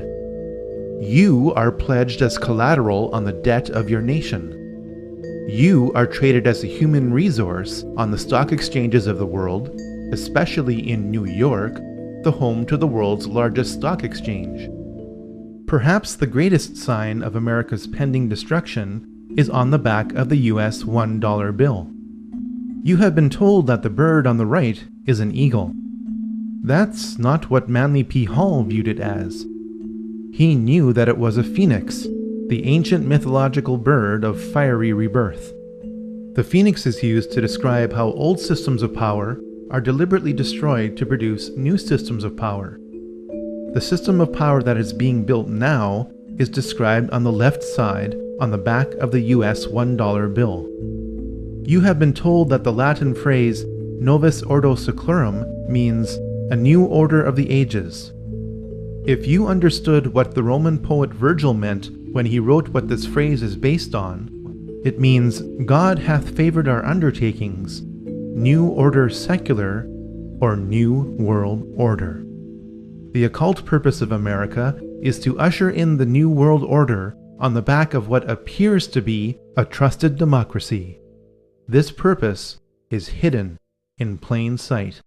You are pledged as collateral on the debt of your nation. You are traded as a human resource on the stock exchanges of the world, especially in New York, the home to the world's largest stock exchange. Perhaps the greatest sign of America's pending destruction is on the back of the US $1 bill. You have been told that the bird on the right is an eagle. That's not what Manly P. Hall viewed it as. He knew that it was a phoenix, the ancient mythological bird of fiery rebirth. The phoenix is used to describe how old systems of power are deliberately destroyed to produce new systems of power. The system of power that is being built now is described on the left side on the back of the US $1 bill. You have been told that the Latin phrase Novus Ordo Seclorum means a new order of the ages. If you understood what the Roman poet Virgil meant when he wrote what this phrase is based on, it means God hath favored our undertakings, new order secular, or new world order. The occult purpose of America is to usher in the new world order on the back of what appears to be a trusted democracy. This purpose is hidden in plain sight.